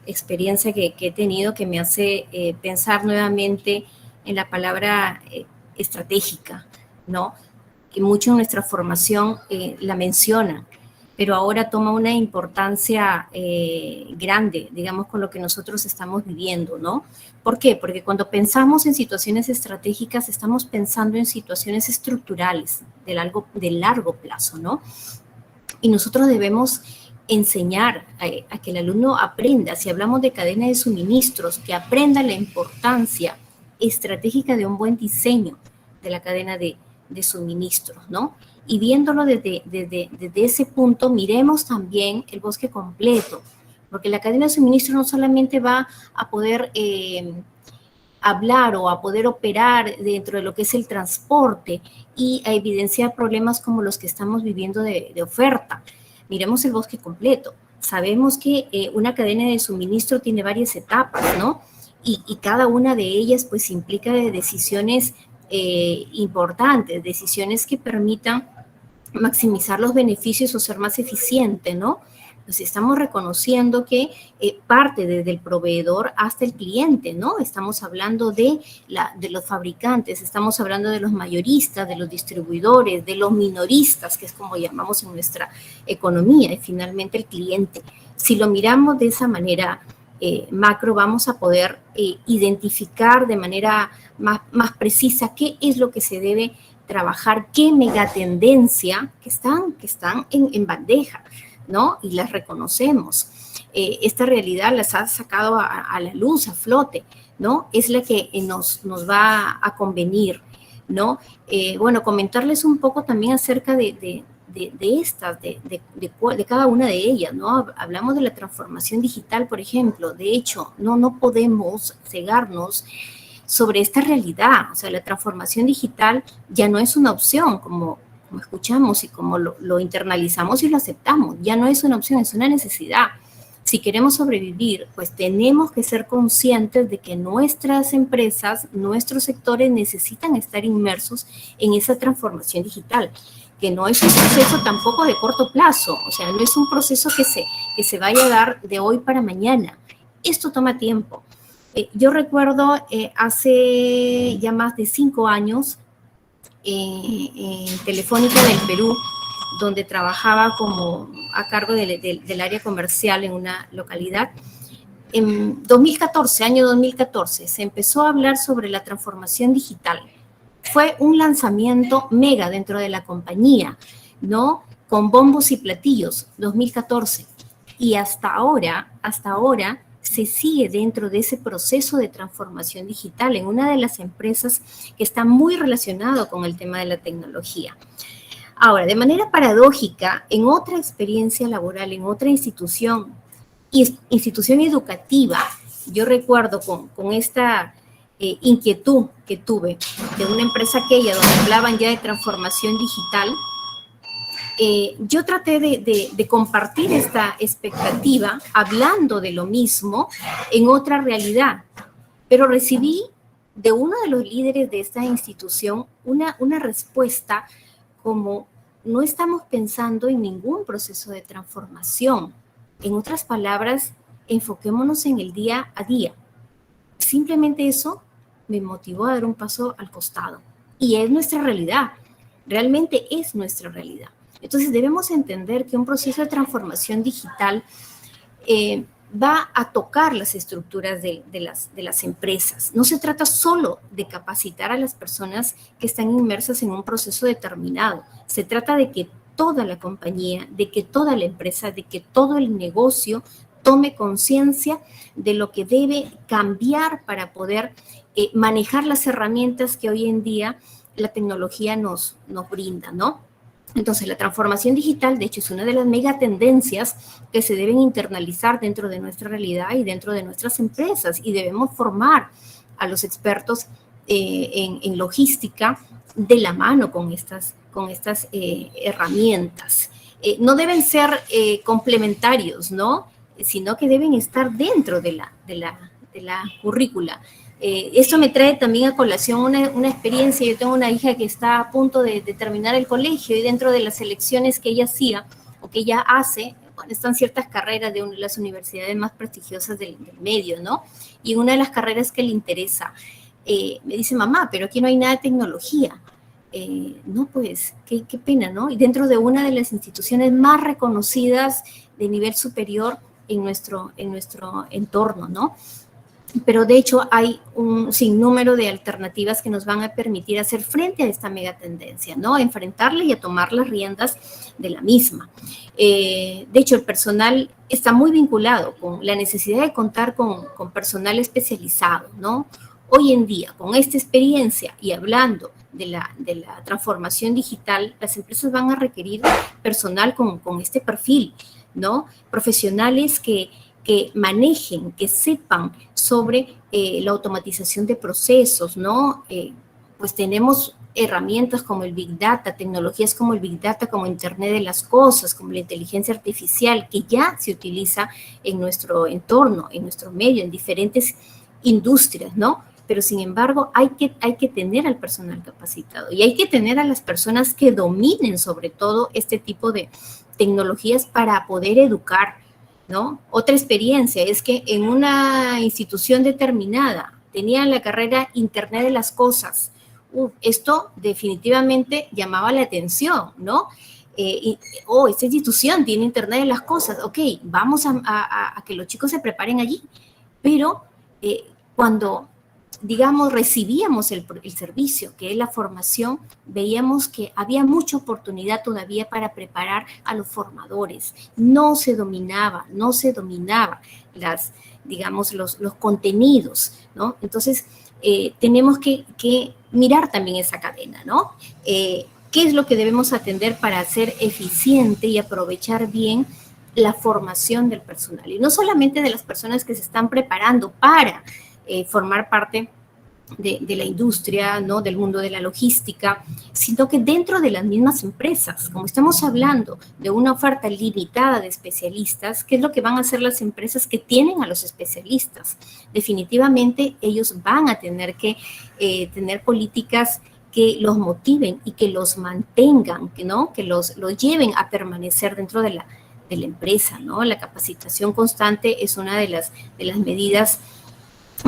experiencia que he tenido que me hace pensar nuevamente en la palabra estratégica, ¿no? Que mucho en nuestra formación la mencionan, pero ahora toma una importancia grande, digamos, con lo que nosotros estamos viviendo, ¿no? ¿Por qué? Porque cuando pensamos en situaciones estratégicas, estamos pensando en situaciones estructurales de largo plazo, ¿no? Y nosotros debemos enseñar a que el alumno aprenda, si hablamos de cadena de suministros, que aprenda la importancia estratégica de un buen diseño de la cadena de suministros, ¿no? Y viéndolo desde ese punto, miremos también el bosque completo, porque la cadena de suministro no solamente va a poder hablar o a poder operar dentro de lo que es el transporte y a evidenciar problemas como los que estamos viviendo de oferta. Miremos el bosque completo. Sabemos que una cadena de suministro tiene varias etapas, ¿no? Y cada una de ellas pues implica decisiones importantes, decisiones que permitan maximizar los beneficios o ser más eficiente, ¿no? Pues estamos reconociendo que parte desde el proveedor hasta el cliente, ¿no? Estamos hablando de los fabricantes, estamos hablando de los mayoristas, de los distribuidores, de los minoristas, que es como llamamos en nuestra economía, y finalmente el cliente. Si lo miramos de esa manera macro, vamos a poder identificar de manera más precisa qué es lo que se debe trabajar, qué megatendencia que están en bandeja, ¿no? Y las reconocemos. Esta realidad las ha sacado a la luz, a flote, ¿no? Es la que nos va a convenir, ¿no? Bueno, comentarles un poco también acerca de de cada una de ellas, ¿no? Hablamos de la transformación digital, por ejemplo. De hecho, no podemos cegarnos sobre esta realidad. O sea, la transformación digital ya no es una opción, como escuchamos y como lo internalizamos y lo aceptamos. Ya no es una opción, es una necesidad. Si queremos sobrevivir, pues tenemos que ser conscientes de que nuestras empresas, nuestros sectores necesitan estar inmersos en esa transformación digital, que no es un proceso tampoco de corto plazo, o sea, no es un proceso que se vaya a dar de hoy para mañana. Esto toma tiempo. Yo recuerdo hace ya más de 5 años, en Telefónica del Perú, donde trabajaba como a cargo del área comercial en una localidad. En 2014, año 2014, se empezó a hablar sobre la transformación digital. Fue un lanzamiento mega dentro de la compañía, ¿no? Con bombos y platillos, 2014. Y hasta ahora se sigue dentro de ese proceso de transformación digital en una de las empresas que está muy relacionado con el tema de la tecnología. Ahora, de manera paradójica, en otra experiencia laboral, en otra institución educativa, yo recuerdo con esta inquietud que tuve de una empresa aquella donde hablaban ya de transformación digital, yo traté de compartir esta expectativa hablando de lo mismo en otra realidad, pero recibí de uno de los líderes de esta institución una respuesta como: no estamos pensando en ningún proceso de transformación. En otras palabras, enfoquémonos en el día a día. Simplemente eso me motivó a dar un paso al costado. Y es nuestra realidad, realmente es nuestra realidad. Entonces debemos entender que un proceso de transformación digital va a tocar las estructuras de las empresas. No se trata solo de capacitar a las personas que están inmersas en un proceso determinado. Se trata de que toda la compañía, de que toda la empresa, de que todo el negocio tome conciencia de lo que debe cambiar para poder manejar las herramientas que hoy en día la tecnología nos brinda, ¿no? Entonces, la transformación digital, de hecho, es una de las megatendencias que se deben internalizar dentro de nuestra realidad y dentro de nuestras empresas, y debemos formar a los expertos en logística de la mano con estas herramientas. No deben ser complementarios, ¿no? Sino que deben estar dentro de la currícula. Esto me trae también a colación una experiencia. Yo tengo una hija que está a punto de terminar el colegio, y dentro de las selecciones que ella hacía o que ella hace, bueno, están ciertas carreras de una de las universidades más prestigiosas del medio, ¿no? Y una de las carreras que le interesa, me dice: mamá, pero aquí no hay nada de tecnología. No, pues, qué pena, ¿no? Y dentro de una de las instituciones más reconocidas de nivel superior en nuestro entorno, ¿no? Pero de hecho hay un sinnúmero de alternativas que nos van a permitir hacer frente a esta megatendencia, ¿no? A enfrentarla y a tomar las riendas de la misma. De hecho, el personal está muy vinculado con la necesidad de contar con personal especializado, ¿no? Hoy en día, con esta experiencia y hablando de la transformación digital, las empresas van a requerir personal con este perfil, ¿no? Profesionales que manejen, que sepan sobre la automatización de procesos, ¿no? Pues tenemos herramientas como el Big Data, tecnologías como el Big Data, como Internet de las Cosas, como la inteligencia artificial, que ya se utiliza en nuestro entorno, en nuestro medio, en diferentes industrias, ¿no? Pero sin embargo hay que tener al personal capacitado y hay que tener a las personas que dominen sobre todo este tipo de tecnologías para poder educar, ¿no? Otra experiencia es que en una institución determinada tenían la carrera Internet de las Cosas. Esto definitivamente llamaba la atención, ¿no? Esta institución tiene Internet de las Cosas, ok, vamos a que los chicos se preparen allí. Pero cuando, digamos, recibíamos el servicio, que es la formación, veíamos que había mucha oportunidad todavía para preparar a los formadores. No se dominaba los contenidos, ¿no? Entonces, tenemos que mirar también esa cadena, ¿no? qué es lo que debemos atender para hacer eficiente y aprovechar bien la formación del personal. Y no solamente de las personas que se están preparando para formar parte de la industria, ¿no? Del mundo de la logística, sino que dentro de las mismas empresas, como estamos hablando de una oferta limitada de especialistas, ¿qué es lo que van a hacer las empresas que tienen a los especialistas? Definitivamente ellos van a tener que tener políticas que los motiven y que los mantengan, ¿no? Que los lleven a permanecer dentro de la empresa, ¿no? La capacitación constante es una de las medidas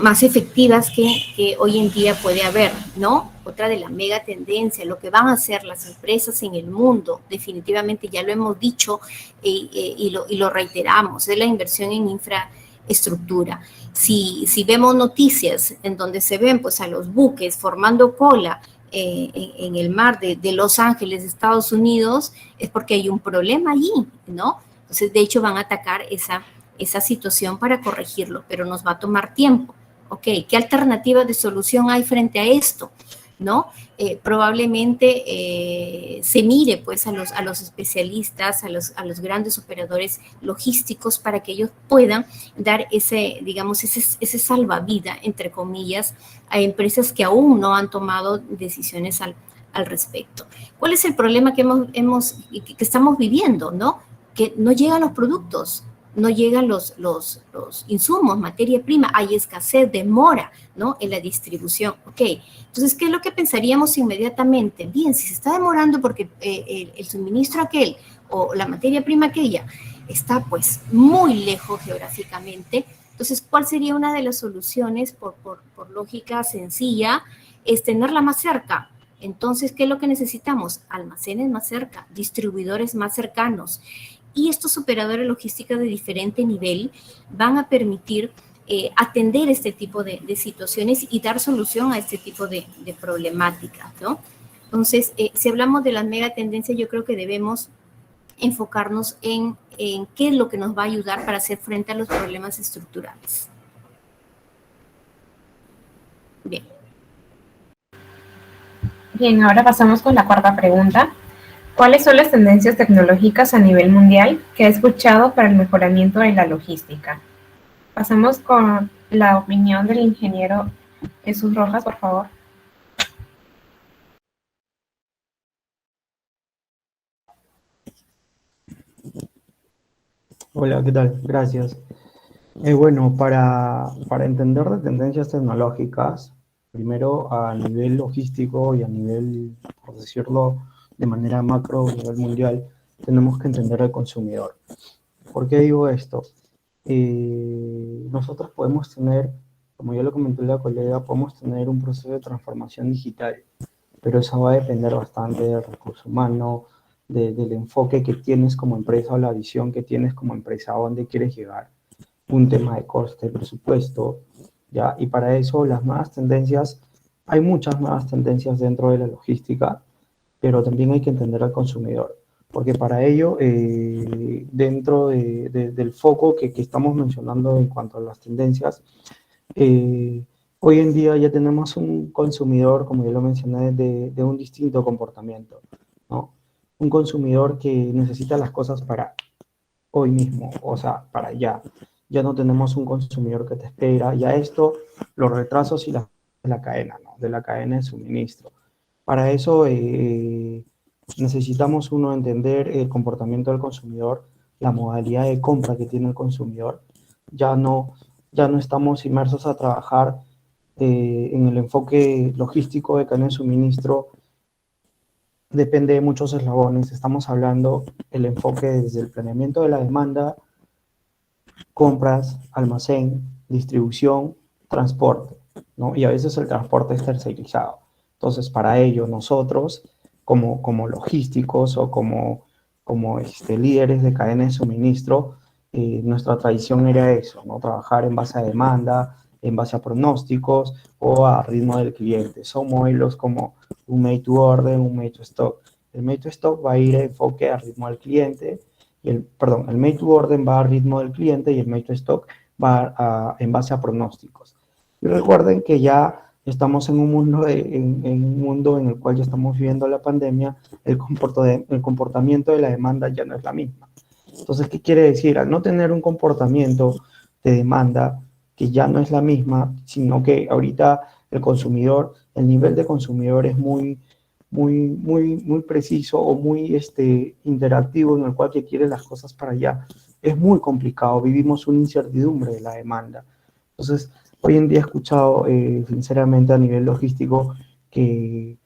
más efectivas que hoy en día puede haber, ¿no? Otra de la mega tendencia, lo que van a hacer las empresas en el mundo, definitivamente ya lo hemos dicho y lo reiteramos, es la inversión en infraestructura. Si vemos noticias en donde se ven pues a los buques formando cola en el mar de Los Ángeles, Estados Unidos, es porque hay un problema allí, ¿no? Entonces, de hecho, van a atacar esa situación para corregirlo, pero nos va a tomar tiempo. Ok, ¿qué alternativas de solución hay frente a esto? ¿No? Probablemente se mire pues a los especialistas, a los grandes operadores logísticos para que ellos puedan dar digamos, ese salvavidas, entre comillas, a empresas que aún no han tomado decisiones al respecto. ¿Cuál es el problema que que estamos viviendo, ¿no? Que no llegan los productos, no llegan los insumos, materia prima, hay escasez, demora, ¿no? En la distribución. Ok, entonces, ¿qué es lo que pensaríamos inmediatamente? Bien, si se está demorando porque el suministro aquel o la materia prima aquella está pues muy lejos geográficamente, entonces, ¿cuál sería una de las soluciones por lógica sencilla? Es tenerla más cerca. Entonces, ¿qué es lo que necesitamos? Almacenes más cerca, distribuidores más cercanos. Y estos operadores logísticos de diferente nivel van a permitir atender este tipo de situaciones y dar solución a este tipo de problemáticas, ¿no? Entonces, si hablamos de las mega tendencias, yo creo que debemos enfocarnos en qué es lo que nos va a ayudar para hacer frente a los problemas estructurales. Bien. Bien, ahora pasamos con la cuarta pregunta. ¿Cuáles son las tendencias tecnológicas a nivel mundial que ha escuchado para el mejoramiento de la logística? Pasamos con la opinión del ingeniero Jesús Rojas, por favor. Hola, ¿qué tal? Gracias. Bueno, para entender de tendencias tecnológicas, primero a nivel logístico y a nivel, por decirlo de manera macro, a nivel mundial, tenemos que entender al consumidor. ¿Por qué digo esto? Nosotros podemos tener, como ya lo comentó la colega, podemos tener un proceso de transformación digital, pero eso va a depender bastante del recurso humano, del enfoque que tienes como empresa o la visión que tienes como empresa, a dónde quieres llegar, un tema de coste, presupuesto, ¿ya? Y para eso las nuevas tendencias, hay muchas nuevas tendencias dentro de la logística, pero también hay que entender al consumidor, porque para ello, dentro del foco que estamos mencionando en cuanto a las tendencias, hoy en día ya tenemos un consumidor, como ya lo mencioné, de un distinto comportamiento, ¿no? Un consumidor que necesita las cosas para hoy mismo, o sea, para ya. Ya no tenemos un consumidor que te espera, ya esto, los retrasos y la cadena, ¿no? De la cadena de suministro. Para eso necesitamos uno entender el comportamiento del consumidor, la modalidad de compra que tiene el consumidor. Ya no estamos inmersos a trabajar en el enfoque logístico de cadena de suministro. Depende de muchos eslabones. Estamos hablando el enfoque desde el planeamiento de la demanda, compras, almacén, distribución, transporte, ¿no? Y a veces el transporte es tercerizado. Entonces, para ello, nosotros, como logísticos o como líderes de cadena de suministro, nuestra tradición era eso, ¿no? Trabajar en base a demanda, en base a pronósticos o a ritmo del cliente. Son modelos como un made to order, un made to stock. El made to stock va a ir de enfoque a ritmo del cliente, el made to order va a ritmo del cliente y el made to stock va en base a pronósticos. Y recuerden que ya Estamos en un mundo, en un mundo en el cual ya estamos viviendo la pandemia, el comportamiento de la demanda ya no es la misma. Entonces, ¿qué quiere decir? Al no tener un comportamiento de demanda que ya no es la misma, sino que ahorita el consumidor, el nivel de consumidor es muy preciso o muy interactivo en el cual que quiere las cosas para allá. Es muy complicado, vivimos una incertidumbre de la demanda. Entonces, hoy en día he escuchado, sinceramente, a nivel logístico, que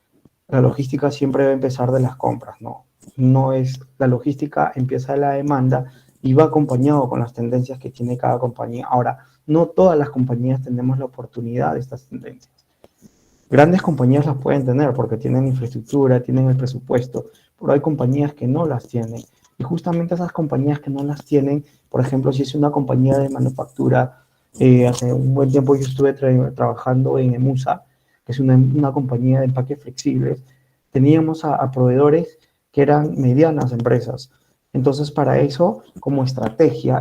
la logística siempre debe empezar de las compras, ¿no? No es, la logística empieza de la demanda y va acompañado con las tendencias que tiene cada compañía. Ahora, no todas las compañías tenemos la oportunidad de estas tendencias. Grandes compañías las pueden tener porque tienen infraestructura, tienen el presupuesto, pero hay compañías que no las tienen. Y justamente esas compañías que no las tienen, por ejemplo, si es una compañía de manufactura, hace un buen tiempo yo estuve trabajando en EMUSA, que es una compañía de empaques flexibles, teníamos a proveedores que eran medianas empresas. Entonces, para eso, como estrategia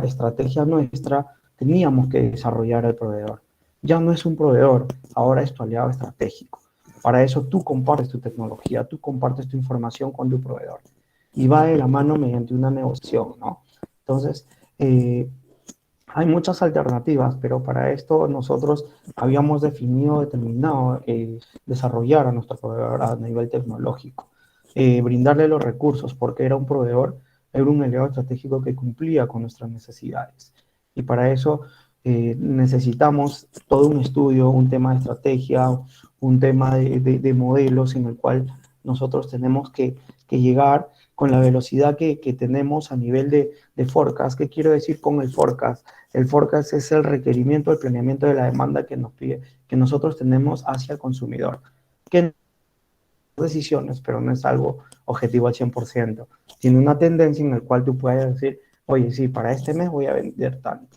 nuestra, teníamos que desarrollar al proveedor. Ya no es un proveedor, ahora es tu aliado estratégico. Para eso tú compartes tu tecnología, tú compartes tu información con tu proveedor. Y va de la mano mediante una negociación, ¿no? Entonces, hay muchas alternativas, pero para esto nosotros habíamos determinado desarrollar a nuestro proveedor a nivel tecnológico, brindarle los recursos, porque era un proveedor, era un aliado estratégico que cumplía con nuestras necesidades. Y para eso necesitamos todo un estudio, un tema de estrategia, un tema de modelos en el cual nosotros tenemos que llegar con la velocidad que tenemos a nivel de forecast. ¿Qué quiero decir con el forecast? El forecast es el requerimiento, el planeamiento de la demanda que nos pide, que nosotros tenemos hacia el consumidor. Que decisiones, pero no es algo objetivo al 100%. Tiene una tendencia en la cual tú puedes decir, oye, sí, para este mes voy a vender tanto.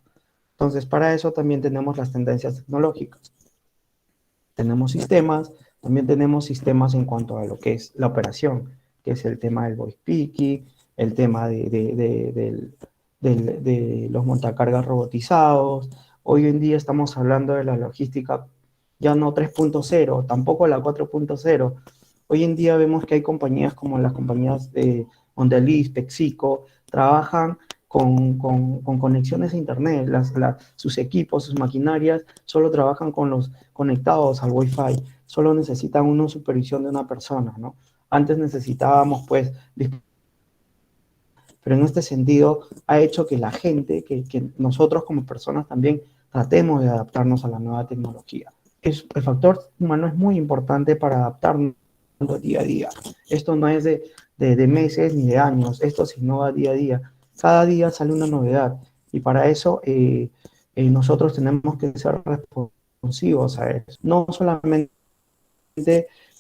Entonces, para eso también tenemos las tendencias tecnológicas. Tenemos sistemas, también tenemos sistemas en cuanto a lo que es la operación, que es el tema del voice picking, el tema de los montacargas robotizados. Hoy en día estamos hablando de la logística ya no 3.0, tampoco la 4.0. Hoy en día vemos que hay compañías como las compañías de Mondelez, PepsiCo, trabajan con conexiones a internet, sus equipos, sus maquinarias, solo trabajan con los conectados al Wi-Fi, solo necesitan una supervisión de una persona, ¿no? Antes necesitábamos, pues, pero en este sentido ha hecho que la gente, que nosotros como personas también tratemos de adaptarnos a la nueva tecnología. El factor humano es muy importante para adaptarnos día a día. Esto no es de meses ni de años, esto se innova día a día. Cada día sale una novedad y para eso nosotros tenemos que ser responsivos a eso. No solamente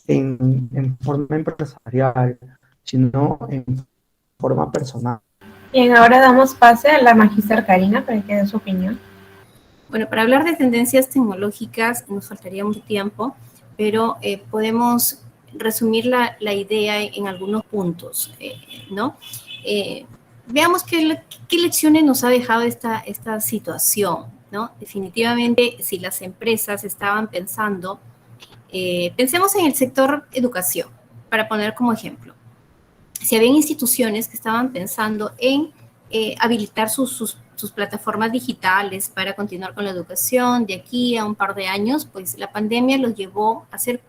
en forma empresarial, sino en forma personal. Bien, ahora damos pase a la magíster Karina para que dé su opinión. Bueno, para hablar de tendencias tecnológicas nos faltaría mucho tiempo, pero podemos resumir la idea en algunos puntos, ¿no? Veamos qué lecciones nos ha dejado esta situación, ¿no? Definitivamente, si las empresas estaban pensando, pensemos en el sector educación, para poner como ejemplo. Si habían instituciones que estaban pensando en habilitar sus plataformas digitales para continuar con la educación de aquí a un par de años, pues la pandemia los llevó a hacer,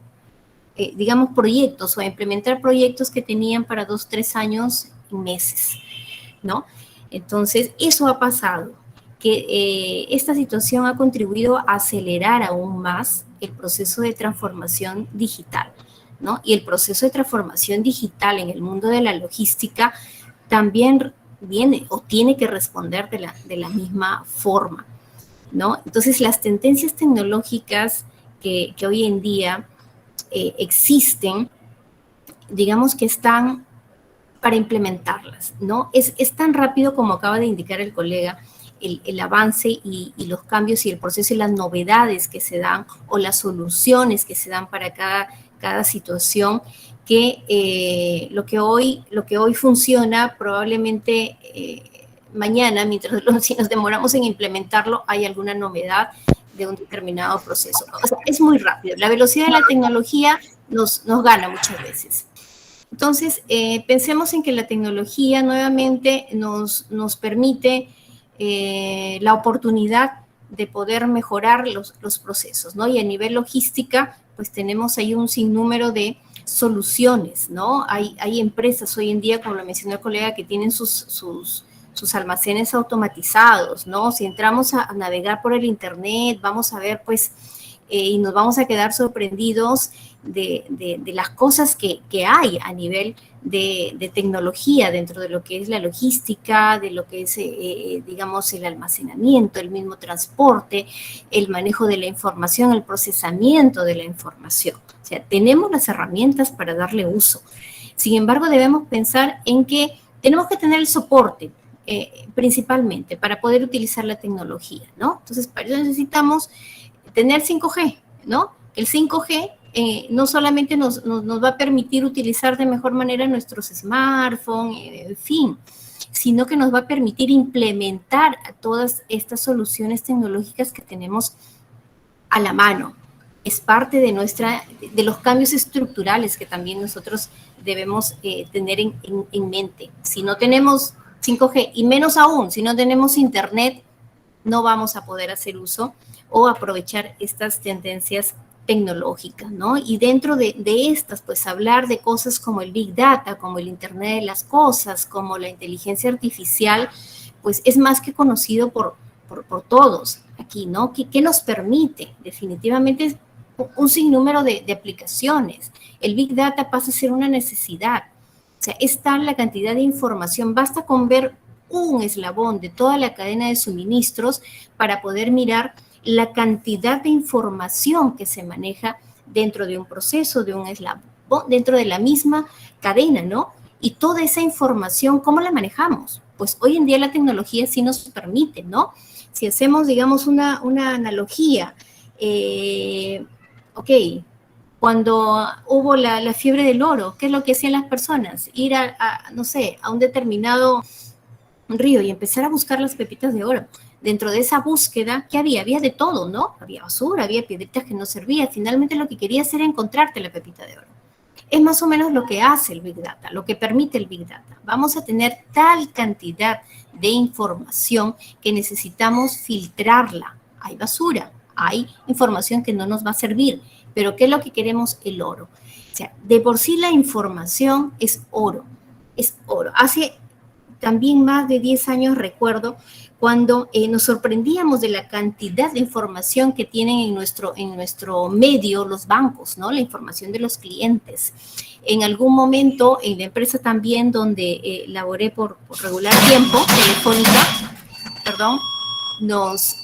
digamos, proyectos o a implementar proyectos que tenían para 2, 3 años y meses, ¿no? Entonces, eso ha pasado, que esta situación ha contribuido a acelerar aún más el proceso de transformación digital, ¿no? Y el proceso de transformación digital en el mundo de la logística también viene o tiene que responder de la misma forma, ¿no? Entonces, las tendencias tecnológicas que hoy en día existen, digamos que están para implementarlas, ¿no? Es tan rápido como acaba de indicar el colega, el avance y los cambios y el proceso y las novedades que se dan o las soluciones que se dan para cada situación, que lo que hoy funciona probablemente mañana, si nos demoramos en implementarlo, hay alguna novedad de un determinado proceso. O sea, es muy rápido. La velocidad de la tecnología nos gana muchas veces. Entonces, pensemos en que la tecnología nuevamente nos permite la oportunidad de poder mejorar los procesos, ¿no? Y a nivel logística, pues tenemos ahí un sinnúmero de soluciones, ¿no? Hay empresas hoy en día, como lo mencionó el colega, que tienen sus almacenes automatizados, ¿no? Si entramos a navegar por el Internet, vamos a ver, pues, y nos vamos a quedar sorprendidos de las cosas que hay a nivel de tecnología dentro de lo que es la logística, de lo que es, digamos, el almacenamiento, el mismo transporte, el manejo de la información, el procesamiento de la información. O sea, tenemos las herramientas para darle uso. Sin embargo, debemos pensar en que tenemos que tener el soporte, principalmente, para poder utilizar la tecnología, ¿no? Entonces, para eso necesitamos tener 5G, ¿no? El 5G no solamente nos va a permitir utilizar de mejor manera nuestros smartphones, en fin, sino que nos va a permitir implementar todas estas soluciones tecnológicas que tenemos a la mano. Es parte de los cambios estructurales que también nosotros debemos tener en mente. Si no tenemos 5G, y menos aún, si no tenemos Internet, no vamos a poder hacer uso o aprovechar estas tendencias tecnológicas, ¿no? Y dentro de estas, pues hablar de cosas como el Big Data, como el Internet de las Cosas, como la inteligencia artificial, pues es más que conocido por todos aquí, ¿no? ¿Qué nos permite? Definitivamente un sinnúmero de aplicaciones. El Big Data pasa a ser una necesidad. O sea, es tal la cantidad de información, basta con ver un eslabón de toda la cadena de suministros para poder mirar la cantidad de información que se maneja dentro de un proceso, de un eslabón, dentro de la misma cadena, ¿no? Y toda esa información, ¿cómo la manejamos? Pues hoy en día la tecnología sí nos permite, ¿no? Si hacemos, digamos, una analogía, ok, cuando hubo la fiebre del oro, ¿qué es lo que hacían las personas? Ir no sé, a un determinado río y empezar a buscar las pepitas de oro. Dentro de esa búsqueda, ¿qué había? Había de todo, ¿no? Había basura, había piedritas que no servían. Finalmente lo que querías era encontrarte la pepita de oro. Es más o menos lo que hace el Big Data, lo que permite el Big Data. Vamos a tener tal cantidad de información que necesitamos filtrarla. Hay basura, hay información que no nos va a servir, pero ¿qué es lo que queremos? El oro. O sea, de por sí la información es oro, es oro. Hace también más de 10 años recuerdo cuando nos sorprendíamos de la cantidad de información que tienen en nuestro medio los bancos, ¿no? La información de los clientes. En algún momento, en la empresa también donde laboré por regular tiempo, Telefónica, perdón, nos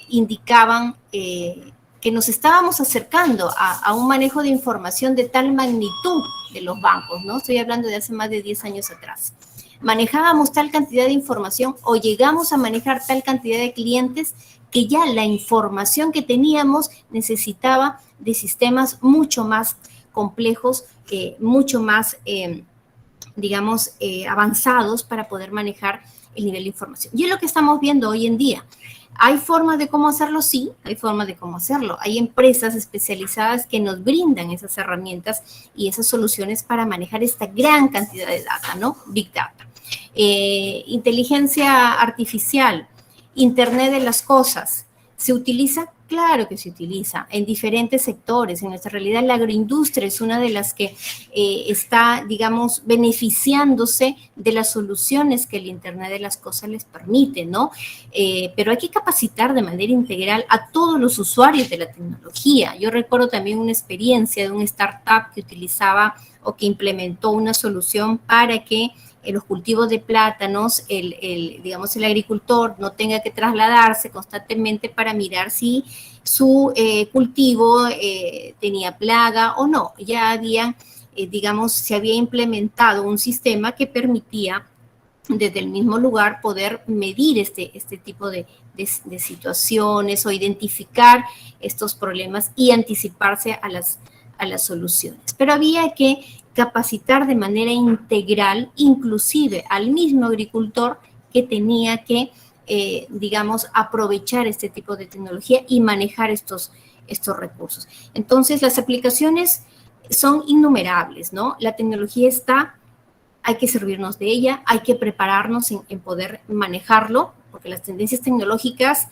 indicaban que nos estábamos acercando a un manejo de información de tal magnitud de los bancos, ¿no? Estoy hablando de hace más de 10 años atrás. Manejábamos tal cantidad de información o llegamos a manejar tal cantidad de clientes que ya la información que teníamos necesitaba de sistemas mucho más complejos, mucho más, digamos, avanzados para poder manejar el nivel de información. Y es lo que estamos viendo hoy en día. ¿Hay formas de cómo hacerlo? Sí, hay formas de cómo hacerlo. Hay empresas especializadas que nos brindan esas herramientas y esas soluciones para manejar esta gran cantidad de data, ¿no? Big Data. Inteligencia artificial, Internet de las cosas, ¿se utiliza? Claro que se utiliza en diferentes sectores. En nuestra realidad la agroindustria es una de las que está, digamos, beneficiándose de las soluciones que el Internet de las cosas les permite, ¿no? Pero hay que capacitar de manera integral a todos los usuarios de la tecnología. Yo recuerdo también una experiencia de una startup que utilizaba o que implementó una solución para que en los cultivos de plátanos, digamos, el agricultor no tenga que trasladarse constantemente para mirar si su cultivo tenía plaga o no. Ya había, digamos, se había implementado un sistema que permitía desde el mismo lugar poder medir este tipo de situaciones o identificar estos problemas y anticiparse a las soluciones. Pero había que capacitar de manera integral, inclusive al mismo agricultor que tenía que digamos, aprovechar este tipo de tecnología y manejar estos recursos. Entonces, las aplicaciones son innumerables, ¿no? La tecnología está, hay que servirnos de ella, hay que prepararnos en poder manejarlo, porque las tendencias tecnológicas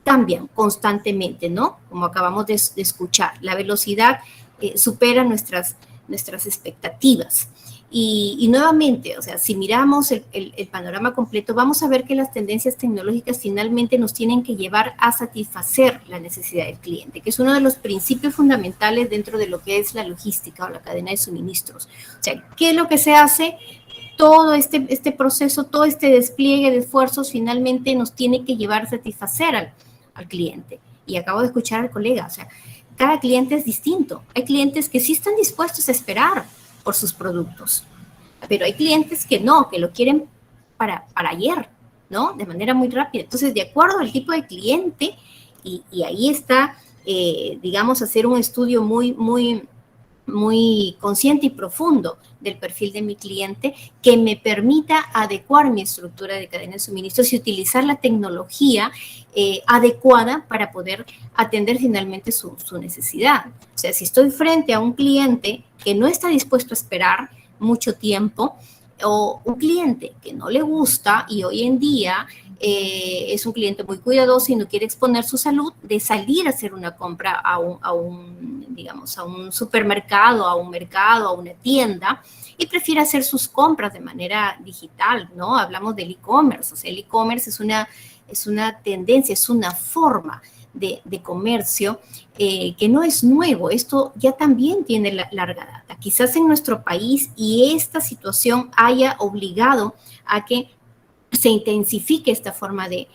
cambian constantemente, ¿no? Como acabamos de escuchar, la velocidad supera nuestras expectativas. Y nuevamente, o sea, si miramos el panorama completo, vamos a ver que las tendencias tecnológicas finalmente nos tienen que llevar a satisfacer la necesidad del cliente, que es uno de los principios fundamentales dentro de lo que es la logística o la cadena de suministros. O sea, ¿qué es lo que se hace? Todo este proceso, todo este despliegue de esfuerzos finalmente nos tiene que llevar a satisfacer al cliente. Y acabo de escuchar al colega, o sea, cada cliente es distinto. Hay clientes que sí están dispuestos a esperar por sus productos, pero hay clientes que no, que lo quieren para ayer, ¿no? De manera muy rápida. Entonces, de acuerdo al tipo de cliente, y ahí está, digamos, hacer un estudio muy consciente y profundo del perfil de mi cliente que me permita adecuar mi estructura de cadena de suministros y utilizar la tecnología adecuada para poder atender finalmente su necesidad. O sea, si estoy frente a un cliente que no está dispuesto a esperar mucho tiempo, o un cliente que no le gusta y hoy en día es un cliente muy cuidadoso y no quiere exponer su salud, de salir a hacer una compra a un supermercado, a un mercado, a una tienda, y prefiere hacer sus compras de manera digital, ¿no? Hablamos del e-commerce, o sea, el e-commerce es una tendencia, es una forma de comercio que no es nuevo, esto ya también tiene larga data. Quizás en nuestro país y esta situación haya obligado a que se intensifique esta forma de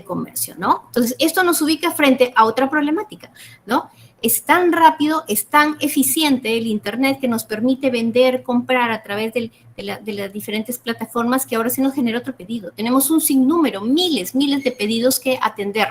comercio, ¿no? Entonces, esto nos ubica frente a otra problemática, ¿no? Es tan rápido, es tan eficiente el Internet que nos permite vender, comprar a través de las diferentes plataformas que ahora se nos genera otro pedido. Tenemos un sinnúmero, miles de pedidos que atender.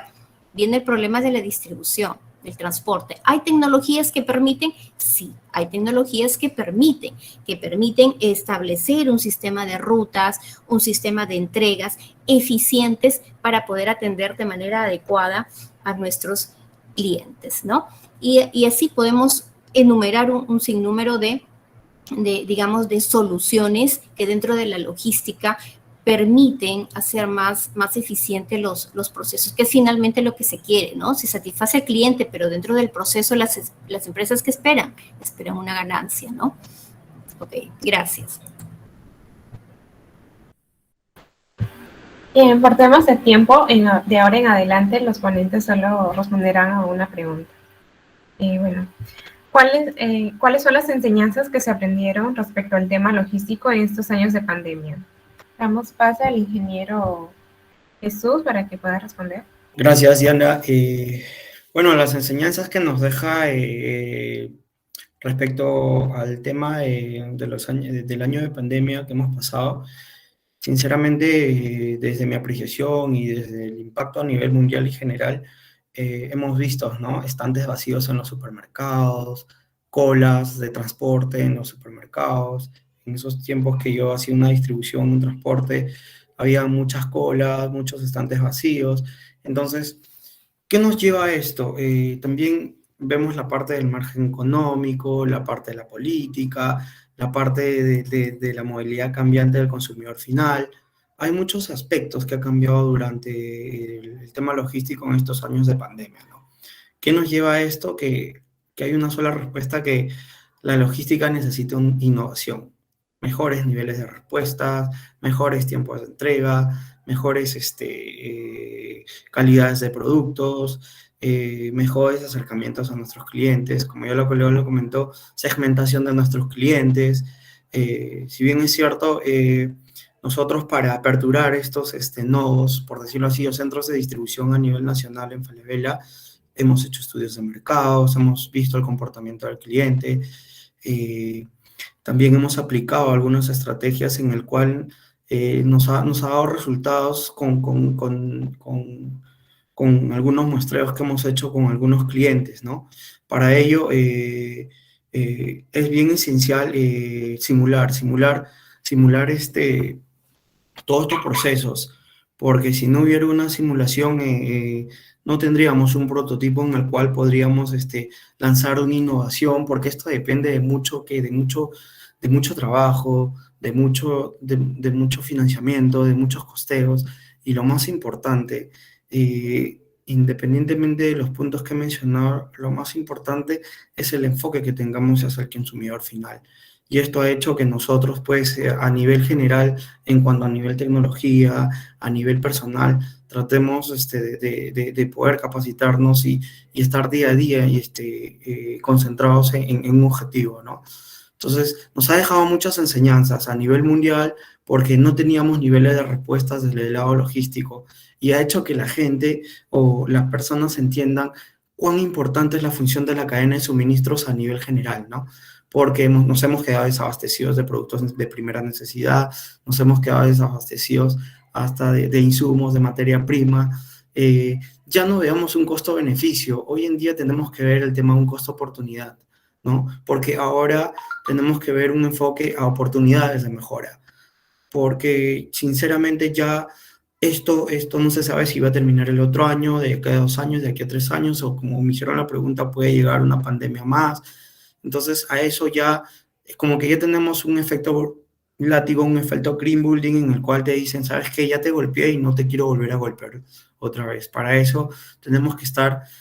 Viene el problema de la distribución, del transporte. ¿Hay tecnologías que permiten? Sí, hay tecnologías que permiten establecer un sistema de rutas, un sistema de entregas eficientes para poder atender de manera adecuada a nuestros clientes, ¿no? Y así podemos enumerar un sinnúmero digamos, de soluciones que dentro de la logística permiten hacer más eficientes los procesos, que es finalmente lo que se quiere, ¿no? Se satisface al cliente, pero dentro del proceso las empresas que esperan una ganancia, ¿no? Ok, gracias. Por temas de tiempo, de ahora en adelante los ponentes solo responderán a una pregunta. Bueno, ¿cuáles son las enseñanzas que se aprendieron respecto al tema logístico en estos años de pandemia? Damos paso al ingeniero Jesús para que pueda responder. Gracias, Diana. Bueno, las enseñanzas que nos deja respecto al tema del año de pandemia que hemos pasado, sinceramente, desde mi apreciación y desde el impacto a nivel mundial y general, hemos visto, ¿no? Estantes vacíos en los supermercados, colas de transporte en los supermercados. En esos tiempos que yo hacía una distribución, un transporte, había muchas colas, muchos estantes vacíos. Entonces, ¿qué nos lleva a esto? También vemos la parte del margen económico, la parte de la política, la parte de la movilidad cambiante del consumidor final. Hay muchos aspectos que han cambiado durante el tema logístico en estos años de pandemia, ¿no? ¿Qué nos lleva a esto? Que hay una sola respuesta, que la logística necesita innovación, mejores niveles de respuestas, mejores tiempos de entrega, mejores calidades de productos, mejores acercamientos a nuestros clientes, como ya lo comentó, segmentación de nuestros clientes. Si bien es cierto, nosotros para aperturar estos nodos, por decirlo así, o centros de distribución a nivel nacional en Falabella, hemos hecho estudios de mercados, hemos visto el comportamiento del cliente, también hemos aplicado algunas estrategias en el cual nos ha dado resultados con algunos muestreos que hemos hecho con algunos clientes, ¿no? Para ello es bien esencial simular todos estos procesos, porque si no hubiera una simulación, no tendríamos un prototipo en el cual podríamos lanzar una innovación, porque esto depende de mucho trabajo, de mucho financiamiento, de muchos costeos, y lo más importante, independientemente de los puntos que he mencionado, lo más importante es el enfoque que tengamos hacia el consumidor final. Y esto ha hecho que nosotros, pues, a nivel general, en cuanto a nivel tecnología, a nivel personal, tratemos de poder capacitarnos y estar día a día y concentrados en un objetivo, ¿no? Entonces, nos ha dejado muchas enseñanzas a nivel mundial porque no teníamos niveles de respuestas desde el lado logístico y ha hecho que la gente o las personas entiendan cuán importante es la función de la cadena de suministros a nivel general, ¿no? Porque nos hemos quedado desabastecidos de productos de primera necesidad, nos hemos quedado desabastecidos hasta de insumos, de materia prima. Ya no veamos un costo-beneficio. Hoy en día tenemos que ver el tema de un costo-oportunidad, ¿no? Porque ahora tenemos que ver un enfoque a oportunidades de mejora, porque sinceramente ya esto no se sabe si va a terminar el otro año, de aquí a 2 años, de aquí a 3 años, o como me hicieron la pregunta, puede llegar una pandemia más. Entonces a eso ya, es como que ya tenemos un efecto látigo, un efecto green building en el cual te dicen, sabes que ya te golpeé y no te quiero volver a golpear otra vez. Para eso tenemos que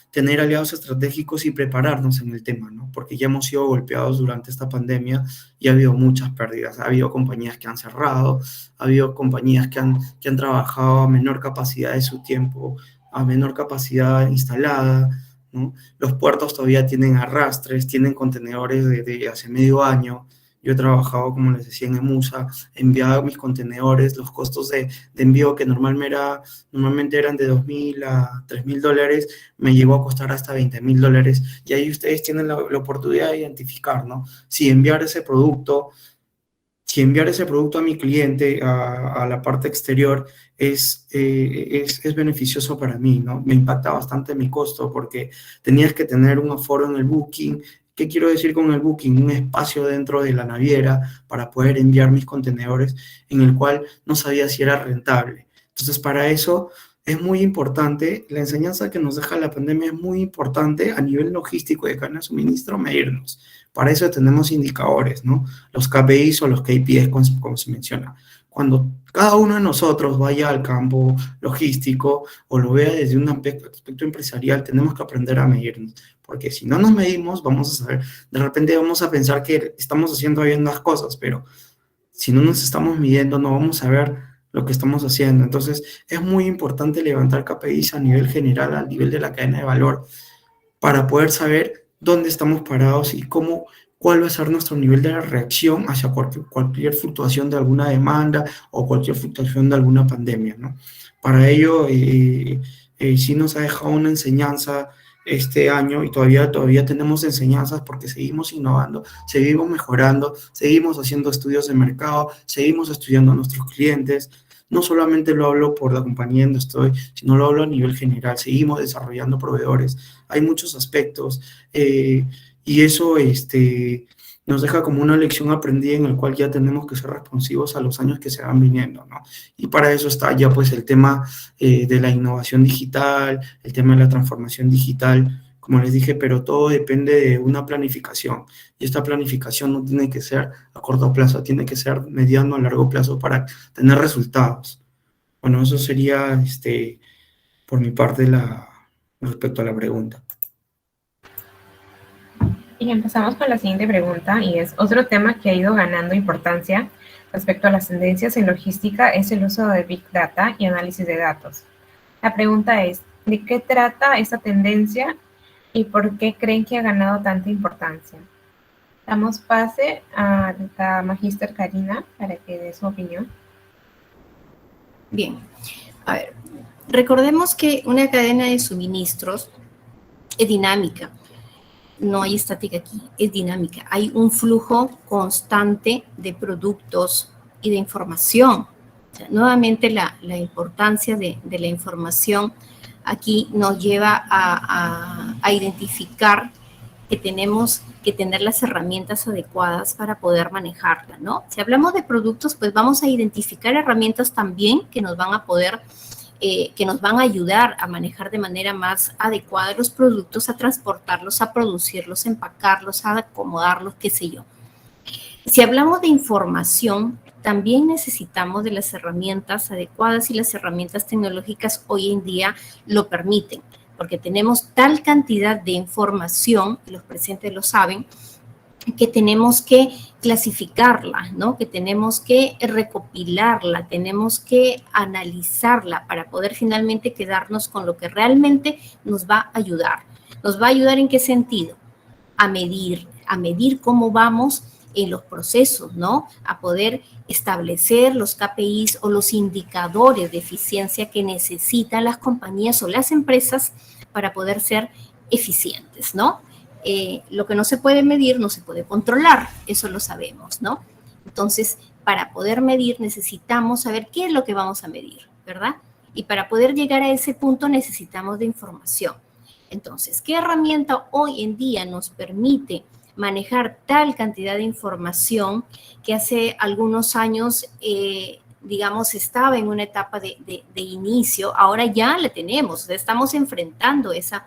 tener aliados estratégicos y prepararnos en el tema, ¿no? Porque ya hemos sido golpeados durante esta pandemia y ha habido muchas pérdidas. Ha habido compañías que han cerrado, ha habido compañías que han trabajado a menor capacidad de su tiempo, a menor capacidad instalada, ¿no? Los puertos todavía tienen arrastres, tienen contenedores de hace medio año. Yo he trabajado, como les decía, en EMUSA, he enviado mis contenedores, los costos de envío que normalmente eran de $2,000 a $3,000, me llegó a costar hasta $20,000. Y ahí ustedes tienen la oportunidad de identificar, ¿no? Si enviar ese producto a mi cliente, a la parte exterior, es beneficioso para mí, ¿no? Me impacta bastante mi costo porque tenías que tener un aforo en el booking. ¿Qué quiero decir con el booking? Un espacio dentro de la naviera para poder enviar mis contenedores en el cual no sabía si era rentable. Entonces, para eso es muy importante, la enseñanza que nos deja la pandemia es muy importante a nivel logístico de cadena de suministro, medirnos. Para eso tenemos indicadores, ¿no? Los KPIs o los KPIs, como se menciona. Cuando cada uno de nosotros vaya al campo logístico o lo vea desde un aspecto empresarial, tenemos que aprender a medirnos. Porque si no nos medimos, vamos a saber, de repente vamos a pensar que estamos haciendo bien las cosas, pero si no nos estamos midiendo, no vamos a ver lo que estamos haciendo. Entonces, es muy importante levantar KPIs a nivel general, a nivel de la cadena de valor, para poder saber dónde estamos parados y cuál va a ser nuestro nivel de reacción hacia cualquier fluctuación de alguna demanda o cualquier fluctuación de alguna pandemia, ¿no? Para ello, sí nos ha dejado una enseñanza este año y todavía tenemos enseñanzas porque seguimos innovando, seguimos mejorando, seguimos haciendo estudios de mercado, seguimos estudiando a nuestros clientes. No solamente lo hablo por la compañía en donde estoy, sino lo hablo a nivel general. Seguimos desarrollando proveedores. Hay muchos aspectos y eso nos deja como una lección aprendida en el cual ya tenemos que ser responsivos a los años que se van viniendo, ¿no? Y para eso está ya pues el tema de la innovación digital, el tema de la transformación digital, como les dije, pero todo depende de una planificación. Y esta planificación no tiene que ser a corto plazo, tiene que ser mediano a largo plazo para tener resultados. Bueno, eso sería por mi parte respecto a la pregunta. Y empezamos con la siguiente pregunta, y es otro tema que ha ido ganando importancia respecto a las tendencias en logística es el uso de Big Data y análisis de datos. La pregunta es, ¿de qué trata esta tendencia y por qué creen que ha ganado tanta importancia? Damos pase a la magíster Karina para que dé su opinión. Bien, a ver, recordemos que una cadena de suministros es dinámica. No hay estática aquí, es dinámica. Hay un flujo constante de productos y de información. O sea, nuevamente la importancia de la información aquí nos lleva a identificar que tenemos que tener las herramientas adecuadas para poder manejarla, ¿no? Si hablamos de productos, pues vamos a identificar herramientas también que nos van a poder, que nos van a ayudar a manejar de manera más adecuada los productos, a transportarlos, a producirlos, a empacarlos, a acomodarlos, qué sé yo. Si hablamos de información, también necesitamos de las herramientas adecuadas y las herramientas tecnológicas hoy en día lo permiten, porque tenemos tal cantidad de información, y los presentes lo saben, que tenemos que clasificarla, ¿no? Que tenemos que recopilarla, tenemos que analizarla para poder finalmente quedarnos con lo que realmente nos va a ayudar. ¿Nos va a ayudar en qué sentido? A medir cómo vamos en los procesos, ¿no? A poder establecer los KPIs o los indicadores de eficiencia que necesitan las compañías o las empresas para poder ser eficientes, ¿no? Lo que no se puede medir no se puede controlar, eso lo sabemos, ¿no? Entonces, para poder medir necesitamos saber qué es lo que vamos a medir, ¿verdad? Y para poder llegar a ese punto necesitamos de información. Entonces, ¿qué herramienta hoy en día nos permite manejar tal cantidad de información que hace algunos años, digamos, estaba en una etapa de inicio? Ahora ya la tenemos, estamos enfrentando esa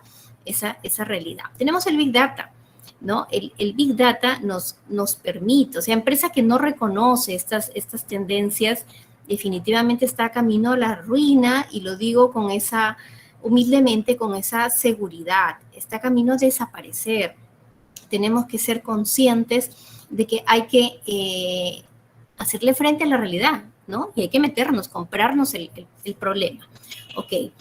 realidad. Tenemos el Big Data, ¿no? El Big Data nos permite, o sea, empresa que no reconoce estas tendencias definitivamente está camino a la ruina, y lo digo con esa, humildemente, con esa seguridad, está camino a desaparecer. Tenemos que ser conscientes de que hay que hacerle frente a la realidad, ¿no? Y hay que meternos, comprarnos el problema. Ok.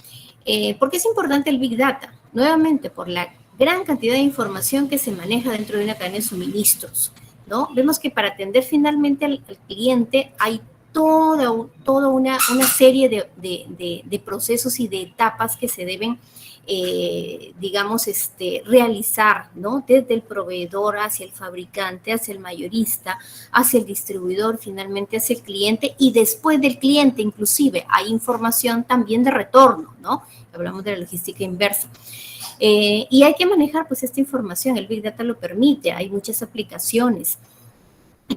¿Por qué es importante el Big Data? Nuevamente, por la gran cantidad de información que se maneja dentro de una cadena de suministros, ¿no? Vemos que para atender finalmente al cliente hay toda una serie de procesos y de etapas que se deben, digamos, realizar, ¿no? Desde el proveedor hacia el fabricante, hacia el mayorista, hacia el distribuidor, finalmente hacia el cliente, y después del cliente inclusive hay información también de retorno, ¿no? Hablamos de la logística inversa. Y hay que manejar pues esta información, el Big Data lo permite, hay muchas aplicaciones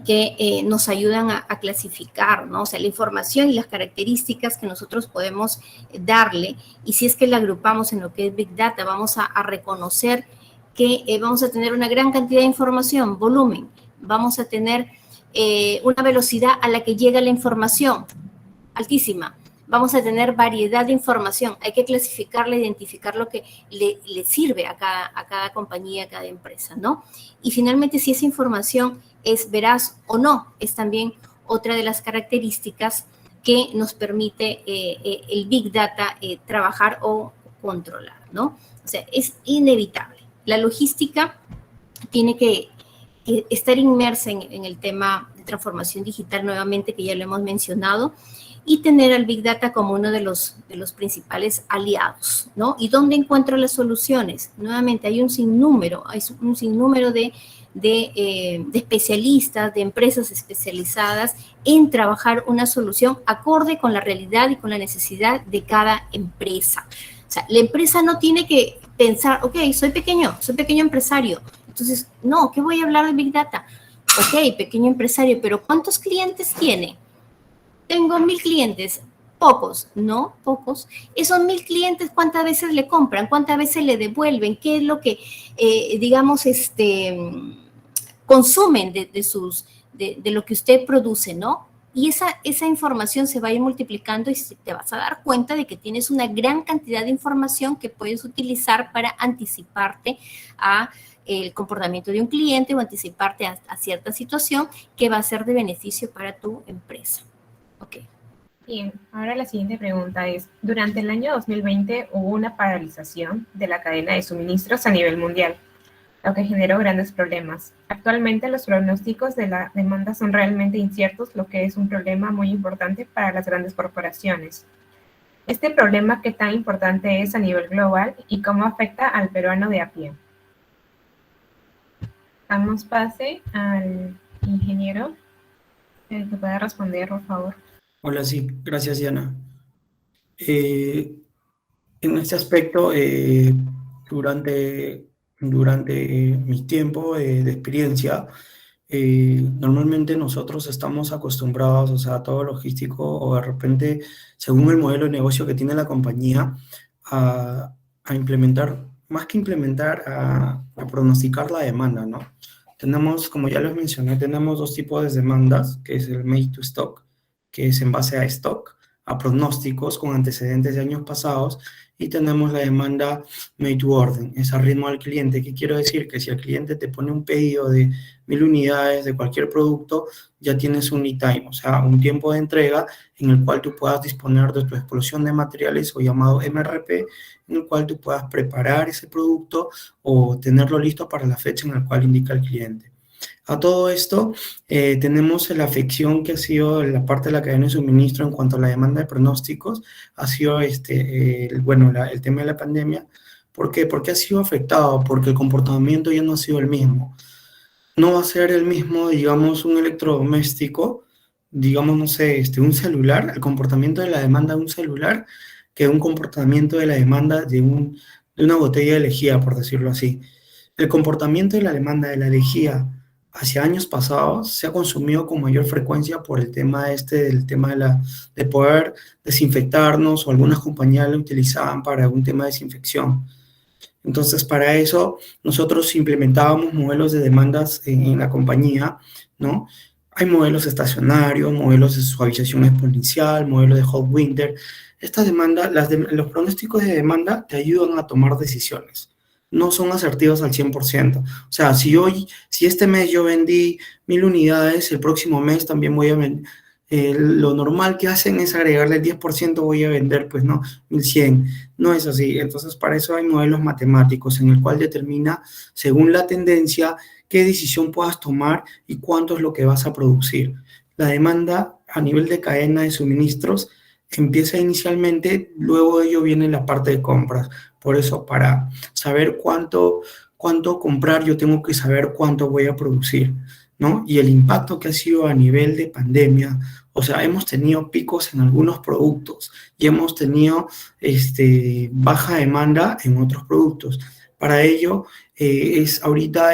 que nos ayudan a clasificar, ¿no? O sea, la información y las características que nosotros podemos darle, y si es que la agrupamos en lo que es Big Data, vamos a reconocer que vamos a tener una gran cantidad de información, volumen, vamos a tener una velocidad a la que llega la información altísima, vamos a tener variedad de información, hay que clasificarla, identificar lo que le sirve a cada compañía, a cada empresa, ¿no? Y finalmente, si esa información es veraz o no, es también otra de las características que nos permite el Big Data trabajar o controlar, ¿no? O sea, es inevitable. La logística tiene que estar inmersa en el tema de transformación digital, nuevamente, que ya lo hemos mencionado, y tener al Big Data como uno de los principales aliados, ¿no? ¿Y dónde encuentro las soluciones? Nuevamente, hay un sinnúmero de especialistas, de empresas especializadas en trabajar una solución acorde con la realidad y con la necesidad de cada empresa. O sea, la empresa no tiene que pensar, ok, soy pequeño empresario, entonces, no, ¿qué voy a hablar de Big Data? Ok, pequeño empresario, pero ¿cuántos clientes tiene? Tengo 1000 clientes, pocos, ¿no? Pocos. Esos 1000 clientes, ¿cuántas veces le compran? ¿Cuántas veces le devuelven? ¿Qué es lo que, digamos, consumen de lo que usted produce, ¿no? Y esa información se va a ir multiplicando y te vas a dar cuenta de que tienes una gran cantidad de información que puedes utilizar para anticiparte a el comportamiento de un cliente o anticiparte a cierta situación que va a ser de beneficio para tu empresa. Ok. Bien, ahora la siguiente pregunta es, durante el año 2020 hubo una paralización de la cadena de suministros a nivel mundial, lo que generó grandes problemas. Actualmente los pronósticos de la demanda son realmente inciertos, lo que es un problema muy importante para las grandes corporaciones. Este problema, ¿qué tan importante es a nivel global y cómo afecta al peruano de a pie? Damos pase al ingeniero que pueda responder, por favor. Hola, sí, gracias, Diana. En este aspecto, durante durante mi tiempo de experiencia, normalmente nosotros estamos acostumbrados, o sea, todo logístico, o de repente, según el modelo de negocio que tiene la compañía, a implementar, más que implementar, a pronosticar la demanda, ¿no? Tenemos, como ya les mencioné, tenemos dos tipos de demandas, que es el made to stock, que es en base a stock, a pronósticos con antecedentes de años pasados, y tenemos la demanda made to order, es a ritmo al cliente. ¿Qué quiero decir? Que si el cliente te pone un pedido de 1000 unidades de cualquier producto, ya tienes un lead time, o sea, un tiempo de entrega en el cual tú puedas disponer de tu explosión de materiales o llamado MRP, en el cual tú puedas preparar ese producto o tenerlo listo para la fecha en la cual indica el cliente. A todo esto, tenemos la afección que ha sido la parte de la cadena de suministro en cuanto a la demanda de pronósticos, ha sido el tema de la pandemia. ¿Por qué? Porque ha sido afectado, porque el comportamiento ya no ha sido el mismo. No va a ser el mismo, digamos, un electrodoméstico, digamos, no sé, un celular, el comportamiento de la demanda de un celular, que un comportamiento de la demanda de una botella de lejía, por decirlo así. El comportamiento de la demanda de la lejía hacia años pasados se ha consumido con mayor frecuencia por el tema del tema de poder desinfectarnos, o algunas compañías lo utilizaban para algún tema de desinfección. Entonces, para eso, nosotros implementábamos modelos de demandas en la compañía, ¿no? Hay modelos estacionarios, modelos de suavización exponencial, modelos de hot winter. Estas demandas, los pronósticos de demanda te ayudan a tomar decisiones. No son asertivos al 100%. O sea, si este mes yo vendí 1000 unidades, el próximo mes también voy a vender. Lo normal que hacen es agregarle el 10%, voy a vender, pues no, 1100. No es así. Entonces, para eso hay modelos matemáticos en el cual determina, según la tendencia, qué decisión puedas tomar y cuánto es lo que vas a producir. La demanda a nivel de cadena de suministros empieza inicialmente, luego de ello viene la parte de compras. Por eso, para saber cuánto comprar, yo tengo que saber cuánto voy a producir, ¿no? Y el impacto que ha sido a nivel de pandemia, o sea, hemos tenido picos en algunos productos y hemos tenido baja demanda en otros productos. Para ello, es ahorita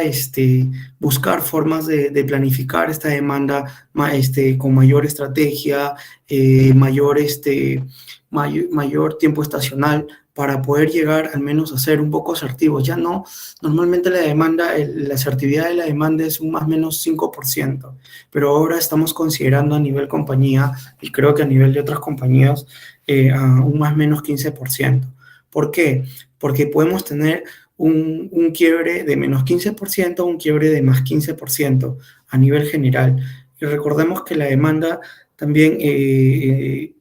buscar formas de planificar esta demanda con mayor estrategia, mayor tiempo estacional, para poder llegar al menos a ser un poco asertivos. Ya no, normalmente la asertividad de la demanda es un más o menos 5%, pero ahora estamos considerando a nivel compañía, y creo que a nivel de otras compañías, a un más o menos 15%. ¿Por qué? Porque podemos tener un quiebre de menos 15%, un quiebre de más 15% a nivel general. Y recordemos que la demanda también es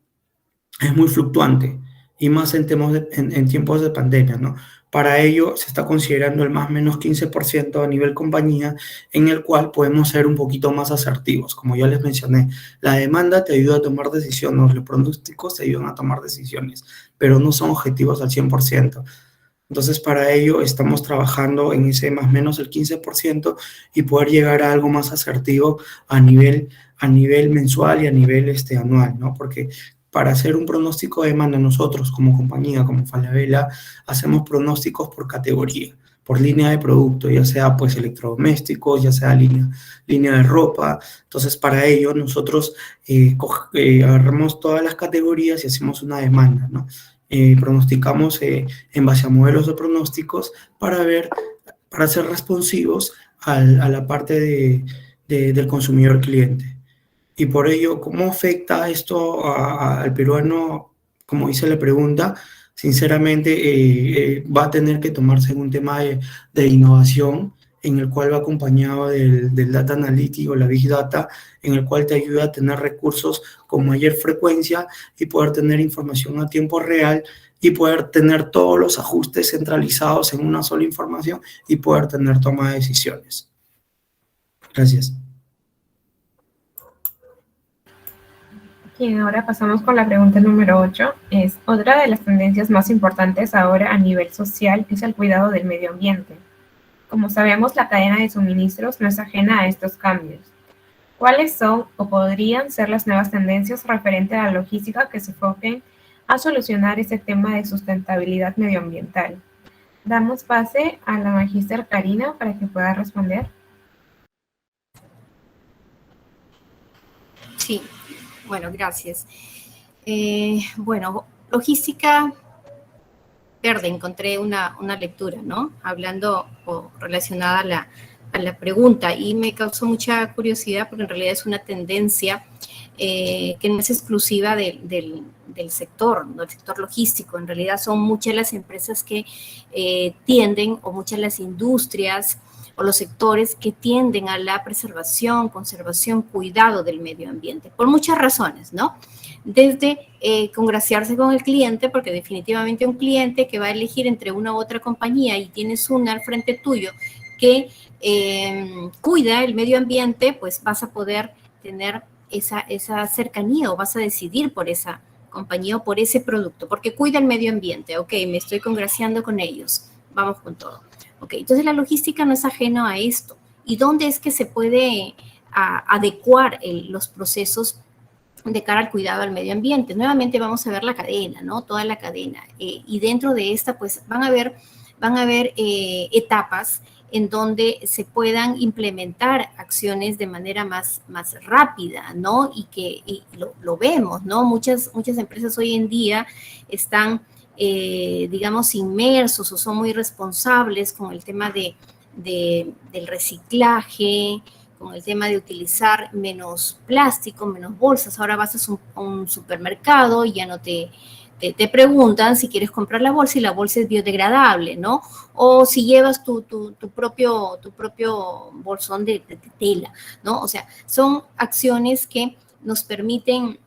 muy fluctuante, y más en tiempos de pandemia, ¿no? Para ello se está considerando el más o menos 15% a nivel compañía, en el cual podemos ser un poquito más asertivos. Como ya les mencioné, la demanda te ayuda a tomar decisiones, los pronósticos te ayudan a tomar decisiones, pero no son objetivos al 100%. Entonces, para ello estamos trabajando en ese más o menos el 15%, y poder llegar a algo más asertivo a nivel mensual y a nivel anual, ¿no? Porque para hacer un pronóstico de demanda, nosotros como compañía, como Falabella, hacemos pronósticos por categoría, por línea de producto, ya sea pues electrodomésticos, ya sea línea de ropa. Entonces, para ello nosotros agarramos todas las categorías y hacemos una demanda, ¿no? Pronosticamos en base a modelos de pronósticos para ser responsivos a la parte del consumidor cliente. Y por ello, ¿cómo afecta esto al peruano? Como dice la pregunta, sinceramente va a tener que tomarse un tema de innovación, en el cual va acompañado del Data Analytics o la Big Data, en el cual te ayuda a tener recursos con mayor frecuencia y poder tener información a tiempo real, y poder tener todos los ajustes centralizados en una sola información, y poder tener toma de decisiones. Gracias. Bien, ahora pasamos con la pregunta número 8. Otra de las tendencias más importantes ahora a nivel social es el cuidado del medio ambiente. Como sabemos, la cadena de suministros no es ajena a estos cambios. ¿Cuáles son o podrían ser las nuevas tendencias referentes a la logística que se enfoquen a solucionar este tema de sustentabilidad medioambiental? Damos pase a la magíster Karina para que pueda responder. Sí, bueno, gracias. Bueno, logística verde, encontré una lectura, ¿no? Hablando o relacionada a la pregunta, y me causó mucha curiosidad porque en realidad es una tendencia que no es exclusiva del sector, ¿no? Del sector logístico. En realidad son muchas las empresas que tienden, o muchas las industrias o los sectores que tienden a la preservación, conservación, cuidado del medio ambiente, por muchas razones, ¿no? Desde congraciarse con el cliente, porque definitivamente un cliente que va a elegir entre una u otra compañía y tienes una al frente tuyo que cuida el medio ambiente, pues vas a poder tener esa cercanía, o vas a decidir por esa compañía o por ese producto, porque cuida el medio ambiente. Ok, me estoy congraciando con ellos, vamos con todo. Ok, entonces la logística no es ajena a esto. ¿Y dónde es que se puede adecuar los procesos de cara al cuidado al medio ambiente? Nuevamente vamos a ver la cadena, ¿no? Toda la cadena. Y dentro de esta, pues van a haber etapas en donde se puedan implementar acciones de manera más rápida, ¿no? Y lo vemos, ¿no? Muchas empresas hoy en día están, digamos, inmersos o son muy responsables con el tema del reciclaje, con el tema de utilizar menos plástico, menos bolsas. Ahora vas a un supermercado y ya no te preguntan si quieres comprar la bolsa y la bolsa es biodegradable, ¿no? O si llevas tu propio bolsón de tela, ¿no? O sea, son acciones que nos permiten,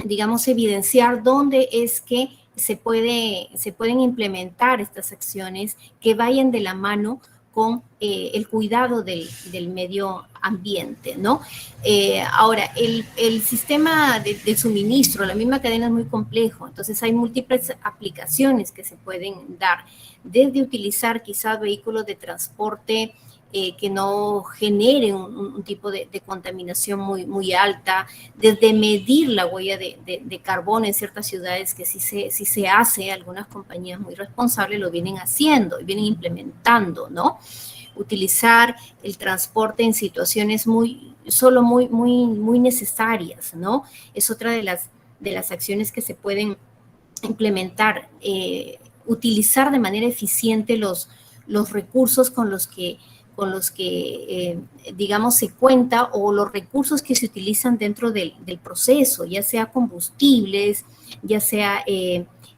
digamos, evidenciar dónde es que se pueden implementar estas acciones que vayan de la mano con el cuidado del medio ambiente, ¿no? Ahora, el sistema de suministro, la misma cadena es muy complejo, entonces hay múltiples aplicaciones que se pueden dar, desde utilizar quizás vehículos de transporte que no generen un tipo de contaminación muy alta, desde medir la huella de carbono en ciertas ciudades, que sí se hace, algunas compañías muy responsables lo vienen haciendo y vienen implementando, ¿no? Utilizar el transporte en situaciones muy necesarias, ¿no? Es otra de las acciones que se pueden implementar. Utilizar de manera eficiente los recursos con los que digamos, se cuenta, o los recursos que se utilizan dentro del proceso, ya sea combustibles, ya sea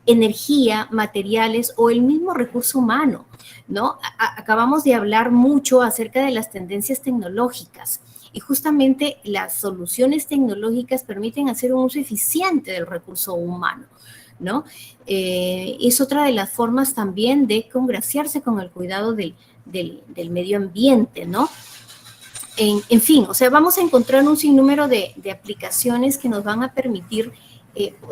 energía, materiales o el mismo recurso humano, ¿no? Acabamos de hablar mucho acerca de las tendencias tecnológicas, y justamente las soluciones tecnológicas permiten hacer un uso eficiente del recurso humano, ¿no? Es otra de las formas también de congraciarse con el cuidado del medio ambiente, ¿no? En fin, o sea, vamos a encontrar un sinnúmero de aplicaciones que nos van a permitir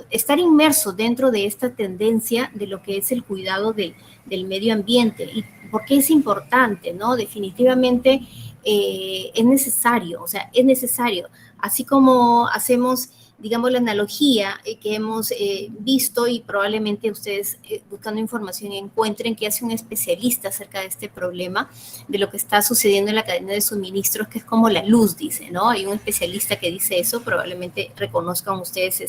estar inmersos dentro de esta tendencia de lo que es el cuidado del medio ambiente. ¿Y por qué es importante, no? Definitivamente es necesario, o sea, es necesario. Así como hacemos, digamos, la analogía que hemos visto, y probablemente ustedes buscando información encuentren que hace un especialista acerca de este problema, de lo que está sucediendo en la cadena de suministros, que es como la luz, dice, ¿no? Hay un especialista que dice eso, probablemente reconozcan ustedes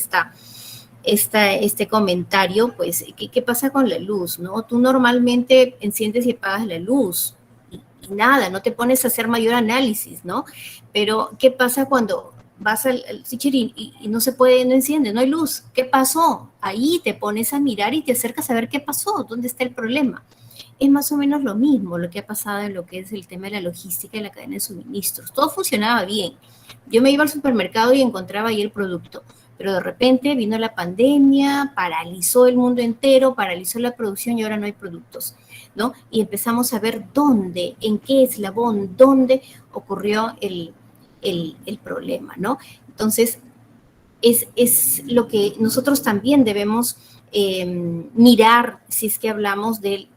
este comentario. Pues, ¿qué pasa con la luz, no? Tú normalmente enciendes y apagas la luz y nada, no te pones a hacer mayor análisis, ¿no? Pero, ¿qué pasa cuando vas al switcher y no se puede, no enciende, no hay luz? ¿Qué pasó? Ahí te pones a mirar y te acercas a ver qué pasó, dónde está el problema. Es más o menos lo mismo lo que ha pasado en lo que es el tema de la logística y la cadena de suministros. Todo funcionaba bien. Yo me iba al supermercado y encontraba ahí el producto, pero de repente vino la pandemia, paralizó el mundo entero, paralizó la producción y ahora no hay productos, ¿no? Y empezamos a ver dónde, en qué eslabón, dónde ocurrió el problema, ¿no? Entonces, es lo que nosotros también debemos mirar si es que hablamos del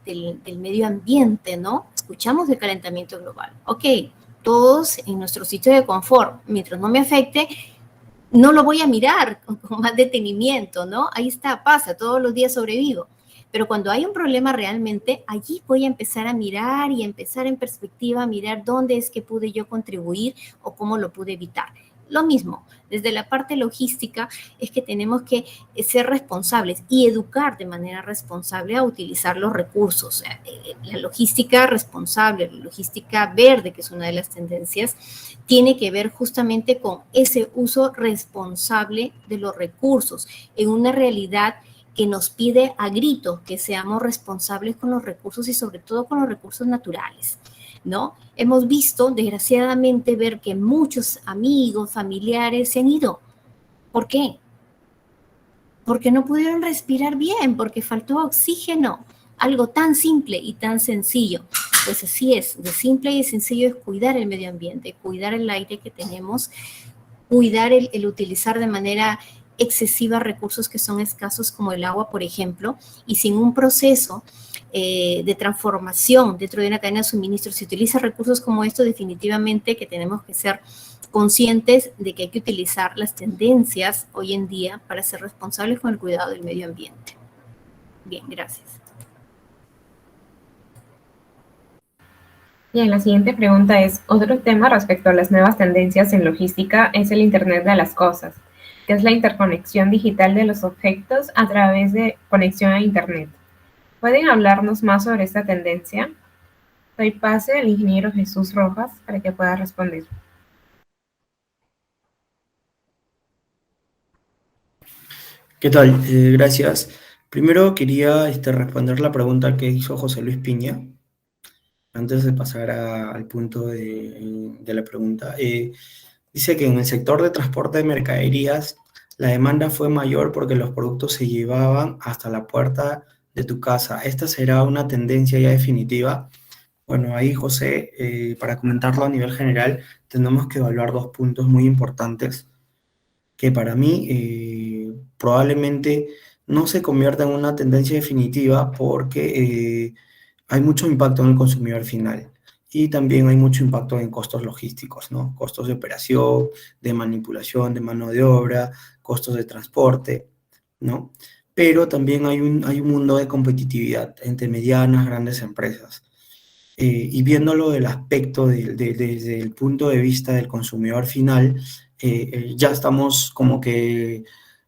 medio ambiente, ¿no? Escuchamos del calentamiento global. Ok, todos en nuestro sitio de confort, mientras no me afecte, no lo voy a mirar con más detenimiento, ¿no? Ahí está, pasa, todos los días sobrevivo. Pero cuando hay un problema realmente, allí voy a empezar a mirar y empezar en perspectiva a mirar dónde es que pude yo contribuir o cómo lo pude evitar. Lo mismo, desde la parte logística es que tenemos que ser responsables y educar de manera responsable a utilizar los recursos. La logística responsable, la logística verde, que es una de las tendencias, tiene que ver justamente con ese uso responsable de los recursos en una realidad que nos pide a gritos que seamos responsables con los recursos y sobre todo con los recursos naturales, ¿no? Hemos visto, desgraciadamente, ver que muchos amigos, familiares se han ido. ¿Por qué? Porque no pudieron respirar bien, porque faltó oxígeno. Algo tan simple y tan sencillo. Pues así es, de simple y sencillo es cuidar el medio ambiente, cuidar el aire que tenemos, cuidar el utilizar de manera excesiva recursos que son escasos como el agua, por ejemplo, y sin un proceso de transformación dentro de una cadena de suministro, si utiliza recursos como esto, definitivamente que tenemos que ser conscientes de que hay que utilizar las tendencias hoy en día para ser responsables con el cuidado del medio ambiente. Bien, gracias. Bien, la siguiente pregunta es, otro tema respecto a las nuevas tendencias en logística es el Internet de las cosas, que es la interconexión digital de los objetos a través de conexión a Internet. ¿Pueden hablarnos más sobre esta tendencia? Doy pase al ingeniero Jesús Rojas para que pueda responder. ¿Qué tal? Gracias. Primero quería responder la pregunta que hizo José Luis Piña, antes de pasar al punto de la pregunta. Dice que en el sector de transporte de mercaderías la demanda fue mayor porque los productos se llevaban hasta la puerta de tu casa. ¿Esta será una tendencia ya definitiva? Bueno, ahí José, para comentarlo a nivel general, tenemos que evaluar dos puntos muy importantes que para mí probablemente no se convierta en una tendencia definitiva porque hay mucho impacto en el consumidor final y también hay mucho impacto en costos logísticos, ¿no? Costos de operación, de manipulación, de mano de obra, costos de transporte, ¿no? Pero también hay un mundo de competitividad entre medianas, grandes empresas. Y viéndolo del aspecto desde el punto de vista del consumidor final, ya estamos como que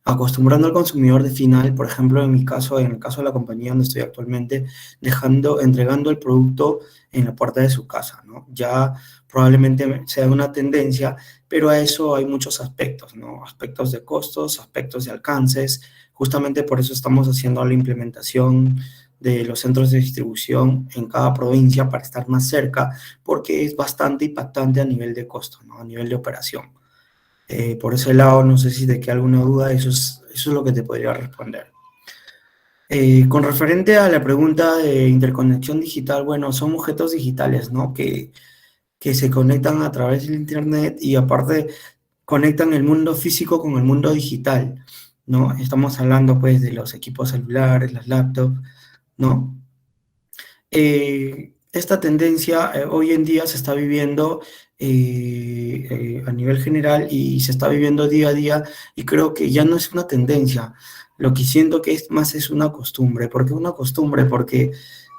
acostumbrando al consumidor de final, por ejemplo, en mi caso, en el caso de la compañía donde estoy actualmente, entregando el producto en la puerta de su casa, ¿no? Ya probablemente sea una tendencia, pero a eso hay muchos aspectos, ¿no? Aspectos de costos, aspectos de alcances, justamente por eso estamos haciendo la implementación de los centros de distribución en cada provincia para estar más cerca, porque es bastante impactante a nivel de costo, ¿no? A nivel de operación. Por ese lado, no sé si te queda alguna duda, eso es lo que te podría responder. Con referente a la pregunta de interconexión digital, bueno, son objetos digitales, ¿no? Que se conectan a través del Internet y aparte conectan el mundo físico con el mundo digital, ¿no? Estamos hablando pues de los equipos celulares, las laptops, ¿no? Esta tendencia hoy en día se está viviendo a nivel general y se está viviendo día a día y creo que ya no es una tendencia, lo que siento que es más es una costumbre. ¿Por qué una costumbre? Porque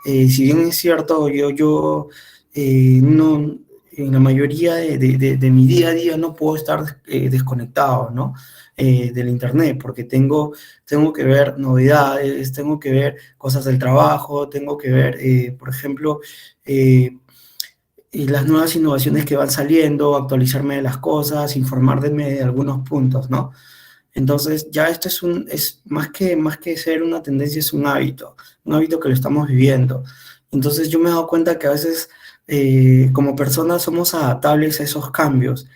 si bien es cierto, yo no, en la mayoría de mi día a día no puedo estar desconectado, ¿no? Del internet, porque tengo que ver novedades, tengo que ver cosas del trabajo, tengo que ver, por ejemplo, y las nuevas innovaciones que van saliendo, actualizarme de las cosas, informarme de algunos puntos, ¿no? Entonces, ya esto es más que ser una tendencia, es un hábito que lo estamos viviendo. Entonces, yo me he dado cuenta que a veces, como personas, somos adaptables a esos cambios.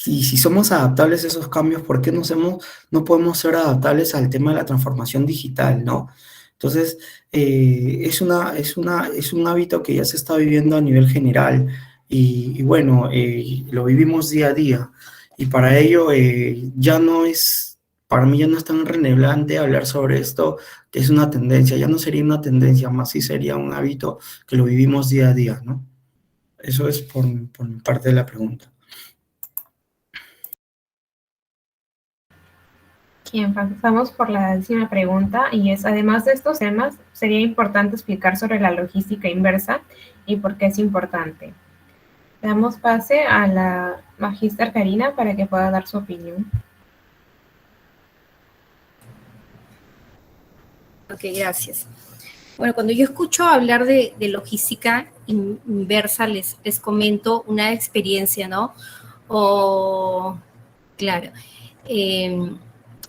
Y si somos adaptables a esos cambios, ¿por qué no podemos ser adaptables al tema de la transformación digital, ¿no? Entonces, es un hábito que ya se está viviendo a nivel general y bueno, lo vivimos día a día. Y para ello, para mí ya no es tan relevante hablar sobre esto, que es una tendencia, ya no sería una tendencia, más sí sería un hábito que lo vivimos día a día, ¿no? Eso es por mi parte de la pregunta. Bien, pasamos por la décima pregunta y es, además de estos temas, sería importante explicar sobre la logística inversa y por qué es importante. Damos pase a la magíster Karina para que pueda dar su opinión. Ok, gracias. Bueno, cuando yo escucho hablar de logística inversa, les comento una experiencia, ¿no? O, claro, eh,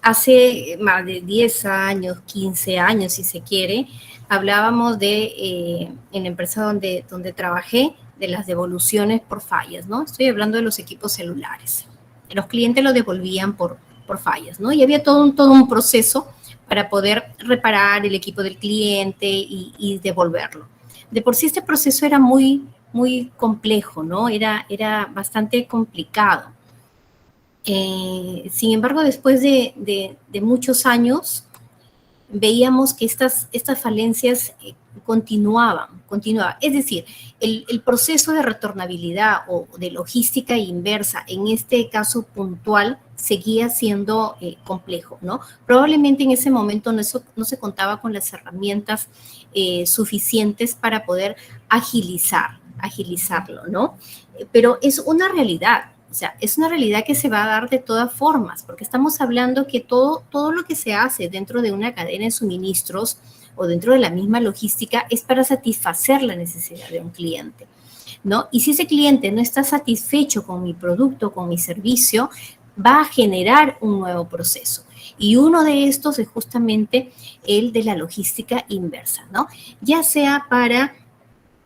hace más de 10 años, 15 años, si se quiere, hablábamos en la empresa donde trabajé, de las devoluciones por fallas, ¿no? Estoy hablando de los equipos celulares. Los clientes los devolvían por fallas, ¿no? Y había todo un proceso para poder reparar el equipo del cliente y devolverlo. De por sí este proceso era muy complejo, ¿no? Era bastante complicado. Sin embargo, después de muchos años, veíamos que estas falencias continuaban. Es decir, el proceso de retornabilidad o de logística inversa, en este caso puntual, seguía siendo complejo, ¿no? Probablemente en ese momento no se contaba con las herramientas suficientes para poder agilizarlo, ¿no? Pero es una realidad. O sea, es una realidad que se va a dar de todas formas, porque estamos hablando que todo lo que se hace dentro de una cadena de suministros o dentro de la misma logística es para satisfacer la necesidad de un cliente, ¿no? Y si ese cliente no está satisfecho con mi producto, con mi servicio, va a generar un nuevo proceso. Y uno de estos es justamente el de la logística inversa, ¿no? Ya sea para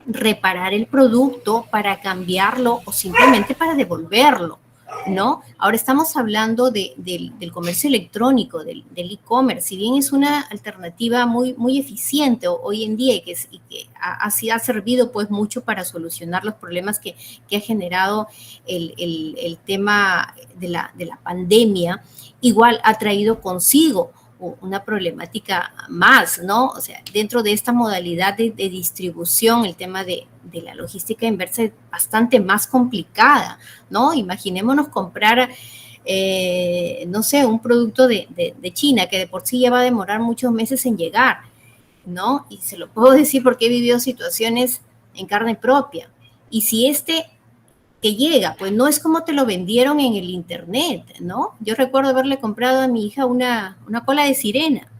reparar el producto, para cambiarlo o simplemente para devolverlo, ¿no? Ahora estamos hablando del comercio electrónico, del e-commerce, si bien es una alternativa muy eficiente hoy en día y que así ha servido pues mucho para solucionar los problemas que ha generado el tema de la pandemia, igual ha traído consigo una problemática más, ¿no? O sea, dentro de esta modalidad de distribución, el tema de la logística inversa es bastante más complicada, ¿no? Imaginémonos comprar, no sé, un producto de China que de por sí ya va a demorar muchos meses en llegar, ¿no? Y se lo puedo decir porque he vivido situaciones en carne propia. Y si que llega, pues no es como te lo vendieron en el internet, ¿no? Yo recuerdo haberle comprado a mi hija una cola de sirena,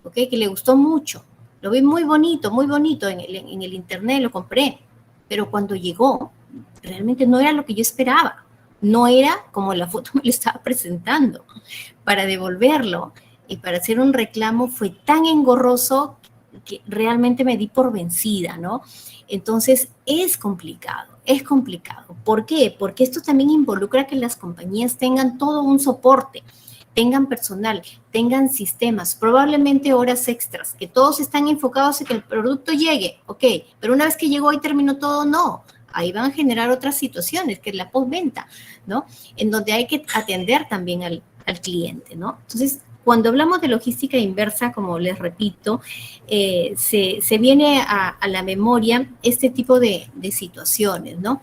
¿ok? Que le gustó mucho. Lo vi muy bonito en el internet, lo compré. Pero cuando llegó, realmente no era lo que yo esperaba. No era como la foto me lo estaba presentando. Para devolverlo y para hacer un reclamo fue tan engorroso que realmente me di por vencida, ¿no? Entonces, es complicado. ¿Por qué? Porque esto también involucra que las compañías tengan todo un soporte, tengan personal, tengan sistemas, probablemente horas extras, que todos están enfocados en que el producto llegue, ok, pero una vez que llegó y terminó todo, no. Ahí van a generar otras situaciones, que es la postventa, ¿no? En donde hay que atender también al cliente, ¿no? Entonces, cuando hablamos de logística inversa, como les repito, se viene a la memoria este tipo de situaciones, ¿no?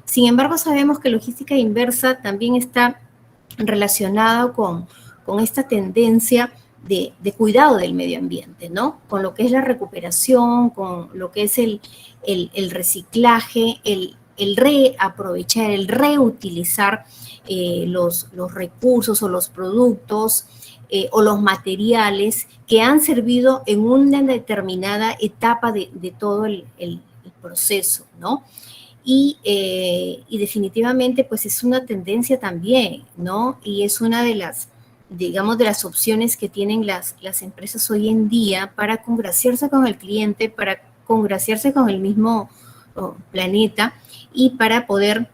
Sin embargo, sabemos que logística inversa también está relacionada con esta tendencia de cuidado del medio ambiente, ¿no? Con lo que es la recuperación, con lo que es el reciclaje, el reaprovechar, el reutilizar los recursos o los productos o los materiales que han servido en una determinada etapa de todo el proceso, ¿no? Y definitivamente pues es una tendencia también, ¿no? Y es una de las, digamos, de las opciones que tienen las empresas hoy en día para congraciarse con el cliente, para congraciarse con el mismo planeta y para poder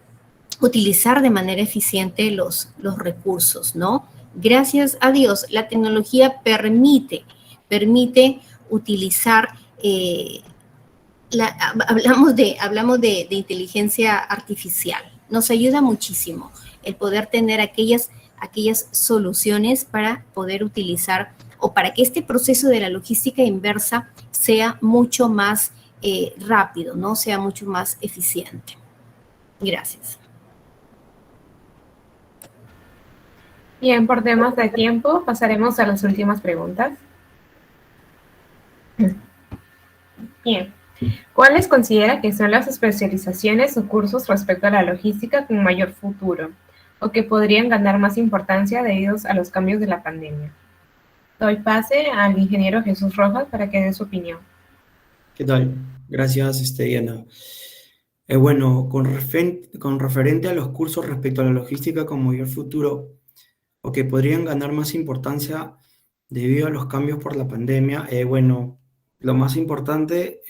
utilizar de manera eficiente los recursos, ¿no? Gracias a Dios, la tecnología permite utilizar hablamos de inteligencia artificial. Nos ayuda muchísimo el poder tener aquellas soluciones para poder utilizar o para que este proceso de la logística inversa sea mucho más rápido, ¿no? Sea mucho más eficiente. Gracias. Bien, por temas de tiempo, pasaremos a las últimas preguntas. Bien. ¿Cuáles considera que son las especializaciones o cursos respecto a la logística con mayor futuro o que podrían ganar más importancia debido a los cambios de la pandemia? Doy pase al ingeniero Jesús Rojas para que dé su opinión. ¿Qué tal? Gracias, Diana. Bueno, con referente a los cursos respecto a la logística con mayor futuro o que podrían ganar más importancia debido a los cambios por la pandemia, bueno, lo más importante,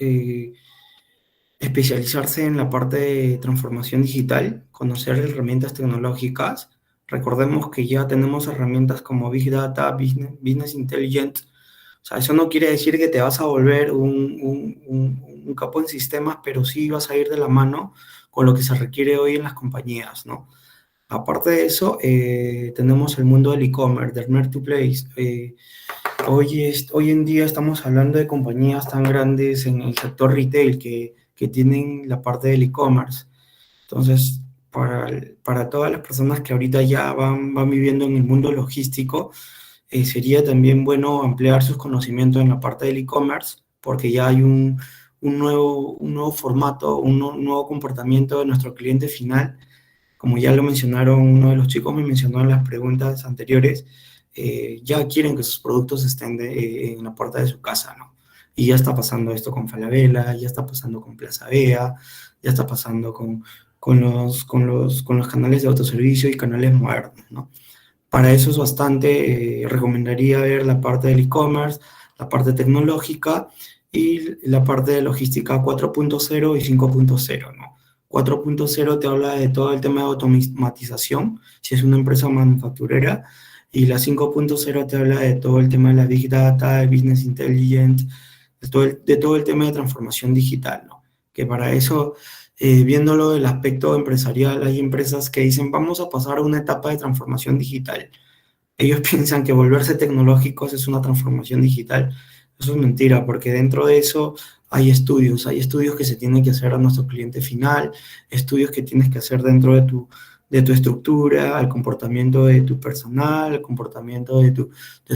especializarse en la parte de transformación digital, conocer herramientas tecnológicas. Recordemos que ya tenemos herramientas como Big Data, Business Intelligence. O sea, eso no quiere decir que te vas a volver un capo en sistemas, pero sí vas a ir de la mano con lo que se requiere hoy en las compañías, ¿no? Aparte de eso, tenemos el mundo del e-commerce, del marketplace. Hoy en día estamos hablando de compañías tan grandes en el sector retail que tienen la parte del e-commerce. Entonces, para todas las personas que ahorita ya van viviendo en el mundo logístico, sería también bueno ampliar sus conocimientos en la parte del e-commerce, porque ya hay un nuevo formato, nuevo comportamiento de nuestro cliente final. Como ya lo mencionaron, uno de los chicos me mencionó en las preguntas anteriores, ya quieren que sus productos estén en la puerta de su casa, ¿no? Y ya está pasando esto con Falabella, ya está pasando con Plaza Vea, ya está pasando con los canales de autoservicio y canales modernos, ¿no? Para eso es bastante, recomendaría ver la parte del e-commerce, la parte tecnológica y la parte de logística 4.0 y 5.0, ¿no? 4.0 te habla de todo el tema de automatización, si es una empresa manufacturera, y la 5.0 te habla de todo el tema de la Big Data, el Business Intelligence, de todo el tema de transformación digital, ¿no? Que para eso, viéndolo del aspecto empresarial, hay empresas que dicen, vamos a pasar a una etapa de transformación digital. Ellos piensan que volverse tecnológicos es una transformación digital. Eso es mentira, porque dentro de eso hay estudios que se tienen que hacer a nuestro cliente final, estudios que tienes que hacer dentro de tu estructura, el comportamiento de tu personal, el comportamiento de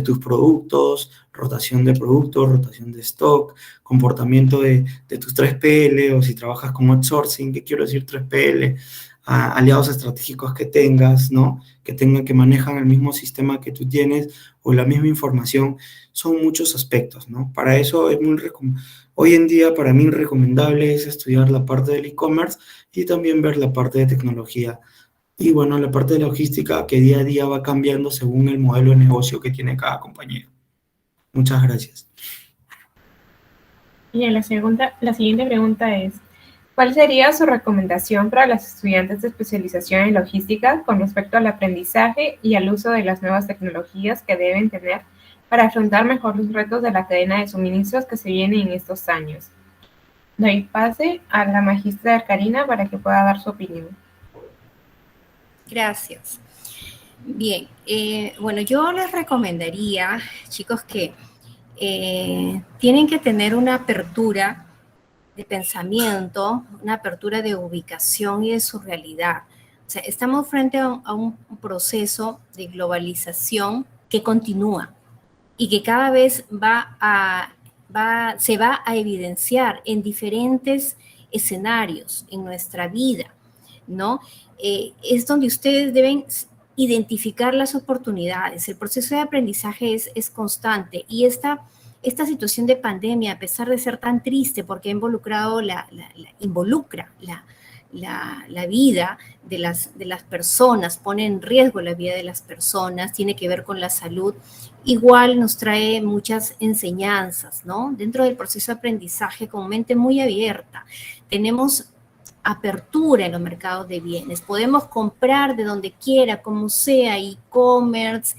tus productos, rotación de productos, rotación de stock, comportamiento de tus 3PL, o si trabajas con outsourcing, ¿qué quiero decir 3PL? Aliados estratégicos que tengas, ¿no? Que manejan el mismo sistema que tú tienes o la misma información, son muchos aspectos, ¿no? Para eso es hoy en día para mí recomendable es estudiar la parte del e-commerce y también ver la parte de tecnología. Y bueno, la parte de logística que día a día va cambiando según el modelo de negocio que tiene cada compañía. Muchas gracias. Bien, la siguiente pregunta es, ¿cuál sería su recomendación para los estudiantes de especialización en logística con respecto al aprendizaje y al uso de las nuevas tecnologías que deben tener para afrontar mejor los retos de la cadena de suministros que se vienen en estos años? Doy pase a la magistra Karina para que pueda dar su opinión. Gracias. Bien, bueno, yo les recomendaría, chicos, que tienen que tener una apertura de pensamiento, una apertura de ubicación y de su realidad. O sea, estamos frente a un proceso de globalización que continúa y que cada vez se va a evidenciar en diferentes escenarios en nuestra vida, ¿no? Es donde ustedes deben identificar las oportunidades. El proceso de aprendizaje es constante y esta situación de pandemia, a pesar de ser tan triste porque ha involucrado involucra la vida de las personas, pone en riesgo la vida de las personas, tiene que ver con la salud, igual nos trae muchas enseñanzas, ¿no? Dentro del proceso de aprendizaje con mente muy abierta, tenemos apertura en los mercados de bienes. Podemos comprar de donde quiera, como sea, e-commerce,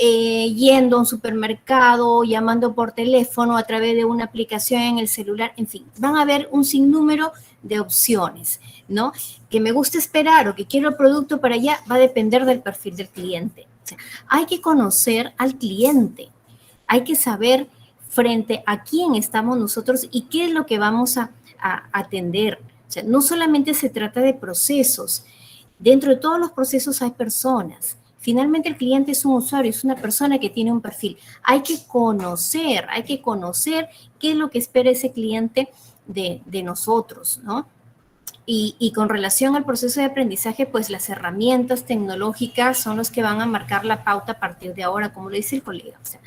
yendo a un supermercado, llamando por teléfono, a través de una aplicación en el celular, en fin, van a haber un sinnúmero de opciones, ¿no? Que me gusta esperar o que quiero el producto para allá va a depender del perfil del cliente. O sea, hay que conocer al cliente, hay que saber frente a quién estamos nosotros y qué es lo que vamos a atender. O sea, no solamente se trata de procesos, dentro de todos los procesos hay personas. Finalmente el cliente es un usuario, es una persona que tiene un perfil. Hay que conocer qué es lo que espera ese cliente de nosotros, ¿no? Y con relación al proceso de aprendizaje, pues las herramientas tecnológicas son los que van a marcar la pauta a partir de ahora, como lo dice el colega. O sea,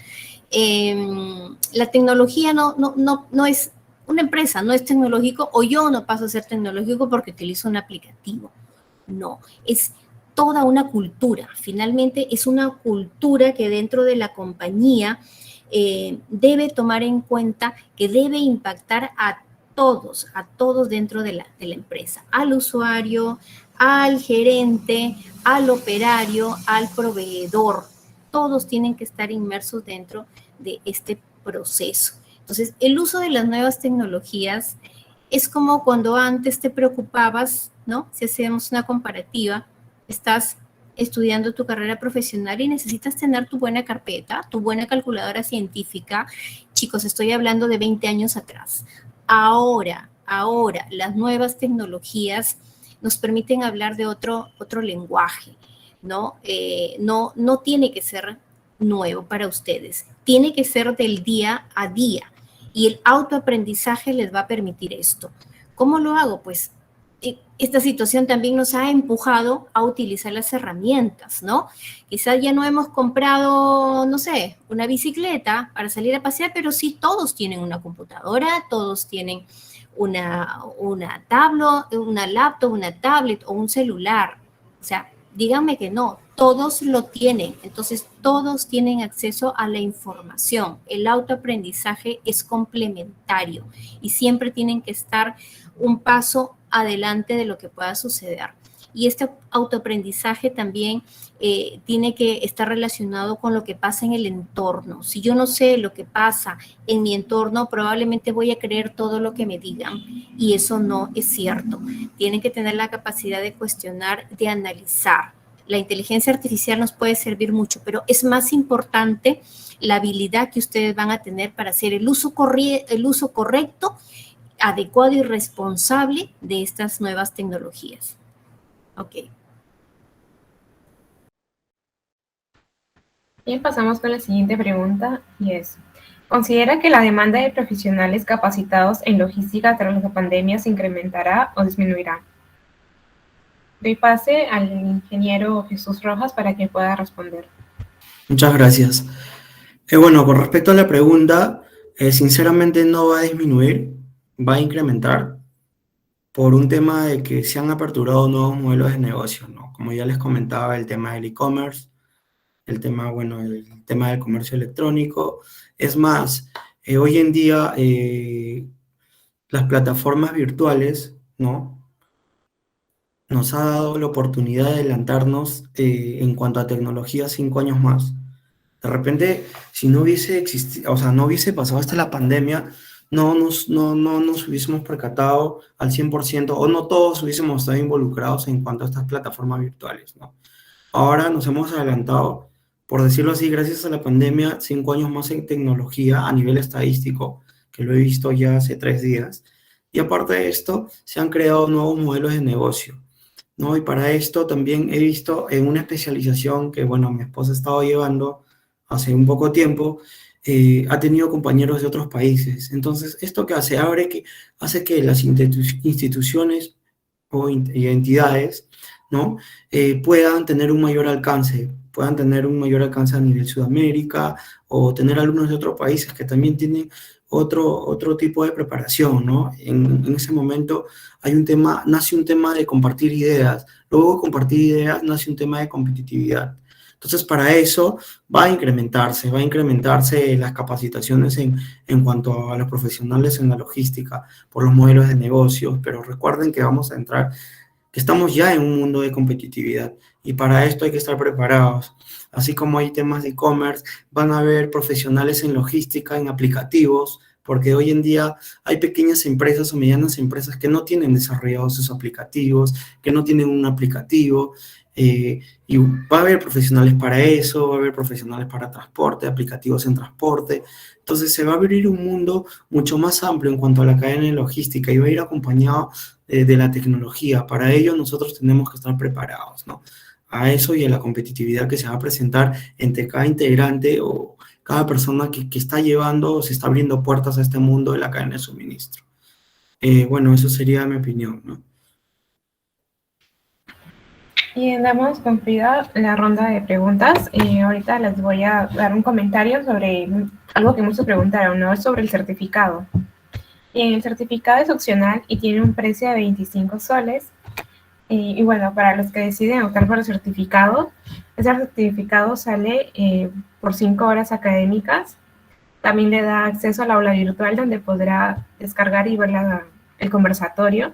la tecnología no es una empresa, no es tecnológico, o yo no paso a ser tecnológico porque utilizo un aplicativo. No, es toda una cultura. Finalmente es una cultura que dentro de la compañía debe tomar en cuenta que debe impactar a todos dentro de la empresa, al usuario, al gerente, al operario, al proveedor. Todos tienen que estar inmersos dentro de este proceso. Entonces, el uso de las nuevas tecnologías es como cuando antes te preocupabas, ¿no? Si hacemos una comparativa, estás estudiando tu carrera profesional y necesitas tener tu buena carpeta, tu buena calculadora científica. Chicos, estoy hablando de 20 años atrás. Ahora, las nuevas tecnologías nos permiten hablar de otro lenguaje, ¿no? No tiene que ser nuevo para ustedes, tiene que ser del día a día y el autoaprendizaje les va a permitir esto. ¿Cómo lo hago? Pues esta situación también nos ha empujado a utilizar las herramientas, ¿no? Quizás ya no hemos comprado, no sé, una bicicleta para salir a pasear, pero sí todos tienen una computadora, todos tienen una laptop, una tablet o un celular. O sea, díganme que no, todos lo tienen. Entonces, todos tienen acceso a la información. El autoaprendizaje es complementario y siempre tienen que estar un paso adelante de lo que pueda suceder. Y este autoaprendizaje también tiene que estar relacionado con lo que pasa en el entorno. Si yo no sé lo que pasa en mi entorno, probablemente voy a creer todo lo que me digan y eso no es cierto. Tienen que tener la capacidad de cuestionar, de analizar. La inteligencia artificial nos puede servir mucho, pero es más importante la habilidad que ustedes van a tener para hacer el uso correcto, adecuado y responsable de estas nuevas tecnologías. Ok. Bien, pasamos con la siguiente pregunta y es, ¿considera que la demanda de profesionales capacitados en logística tras la pandemia se incrementará o disminuirá? Doy pase al ingeniero Jesús Rojas para que pueda responder. Muchas gracias. Bueno, con respecto a la pregunta, sinceramente no va a disminuir, va a incrementar por un tema de que se han aperturado nuevos modelos de negocio, ¿no? Como ya les comentaba, el tema del e-commerce, el tema del comercio electrónico. Es más, hoy en día las plataformas virtuales, ¿no? Nos ha dado la oportunidad de adelantarnos en cuanto a tecnología 5 años más. De repente, si no hubiese existido, o sea, no hubiese pasado hasta la pandemia, no nos hubiésemos percatado al 100% o no todos hubiésemos estado involucrados en cuanto a estas plataformas virtuales, ¿no? Ahora nos hemos adelantado, por decirlo así, gracias a la pandemia, 5 años más en tecnología a nivel estadístico, que lo he visto ya hace 3 días. Y aparte de esto, se han creado nuevos modelos de negocio, ¿no? Y para esto también he visto en una especialización que, bueno, mi esposa ha estado llevando hace un poco tiempo, ha tenido compañeros de otros países. Entonces, ¿esto qué hace? Hace que las instituciones y entidades, ¿no? Puedan tener un mayor alcance a nivel Sudamérica o tener alumnos de otros países que también tienen otro tipo de preparación, ¿no? En ese momento nace un tema de compartir ideas, luego de compartir ideas nace un tema de competitividad. Entonces, para eso va a incrementarse las capacitaciones en cuanto a los profesionales en la logística por los modelos de negocios, pero recuerden que que estamos ya en un mundo de competitividad y para esto hay que estar preparados. Así como hay temas de e-commerce, van a haber profesionales en logística, en aplicativos, porque hoy en día hay pequeñas empresas o medianas empresas que no tienen desarrollados sus aplicativos, que no tienen un aplicativo, y va a haber profesionales para eso, va a haber profesionales para transporte, aplicativos en transporte. Entonces se va a abrir un mundo mucho más amplio en cuanto a la cadena de logística y va a ir acompañado de la tecnología. Para ello nosotros tenemos que estar preparados, ¿no? a eso y a la competitividad que se va a presentar entre cada integrante o cada persona que está llevando o se está abriendo puertas a este mundo de la cadena de suministro. Bueno, eso sería mi opinión, ¿no? Y damos cumplida la ronda de preguntas. Ahorita les voy a dar un comentario sobre algo que muchos preguntaron, ¿no? Sobre el certificado. Y el certificado es opcional y tiene un precio de 25 soles. Y bueno, para los que deciden optar por el certificado, ese certificado sale por 5 horas académicas. También le da acceso al aula virtual donde podrá descargar y ver el conversatorio.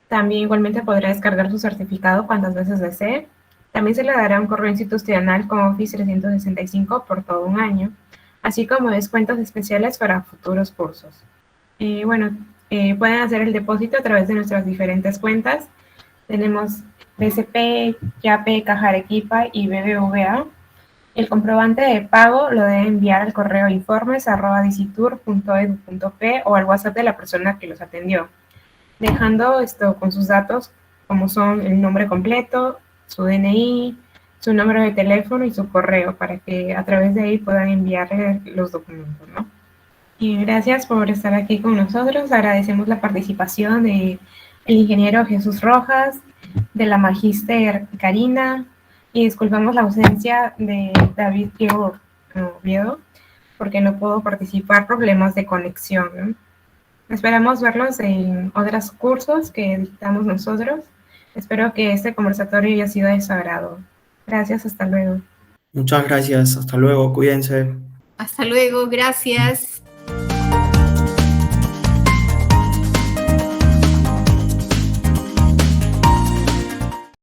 También igualmente podrá descargar su certificado cuantas veces desee. También se le dará un correo institucional con Office 365 por todo un año, así como descuentos especiales para futuros cursos. Pueden hacer el depósito a través de nuestras diferentes cuentas. Tenemos BCP, Yape, Caja Arequipa y BBVA. El comprobante de pago lo debe enviar al correo informes@dicitur.edu.p o al WhatsApp de la persona que los atendió, dejando esto con sus datos como son el nombre completo, su DNI, su número de teléfono y su correo para que a través de ahí puedan enviarle los documentos, ¿no? Y gracias por estar aquí con nosotros. Agradecemos la participación del ingeniero Jesús Rojas, de la magíster Karina, y disculpamos la ausencia de David Diego Oviedo, porque no pudo participar, problemas de conexión, ¿no? Esperamos verlos en otros cursos que dictamos nosotros. Espero que este conversatorio haya sido de su agrado. Gracias, hasta luego. Muchas gracias, hasta luego, cuídense. Hasta luego, gracias.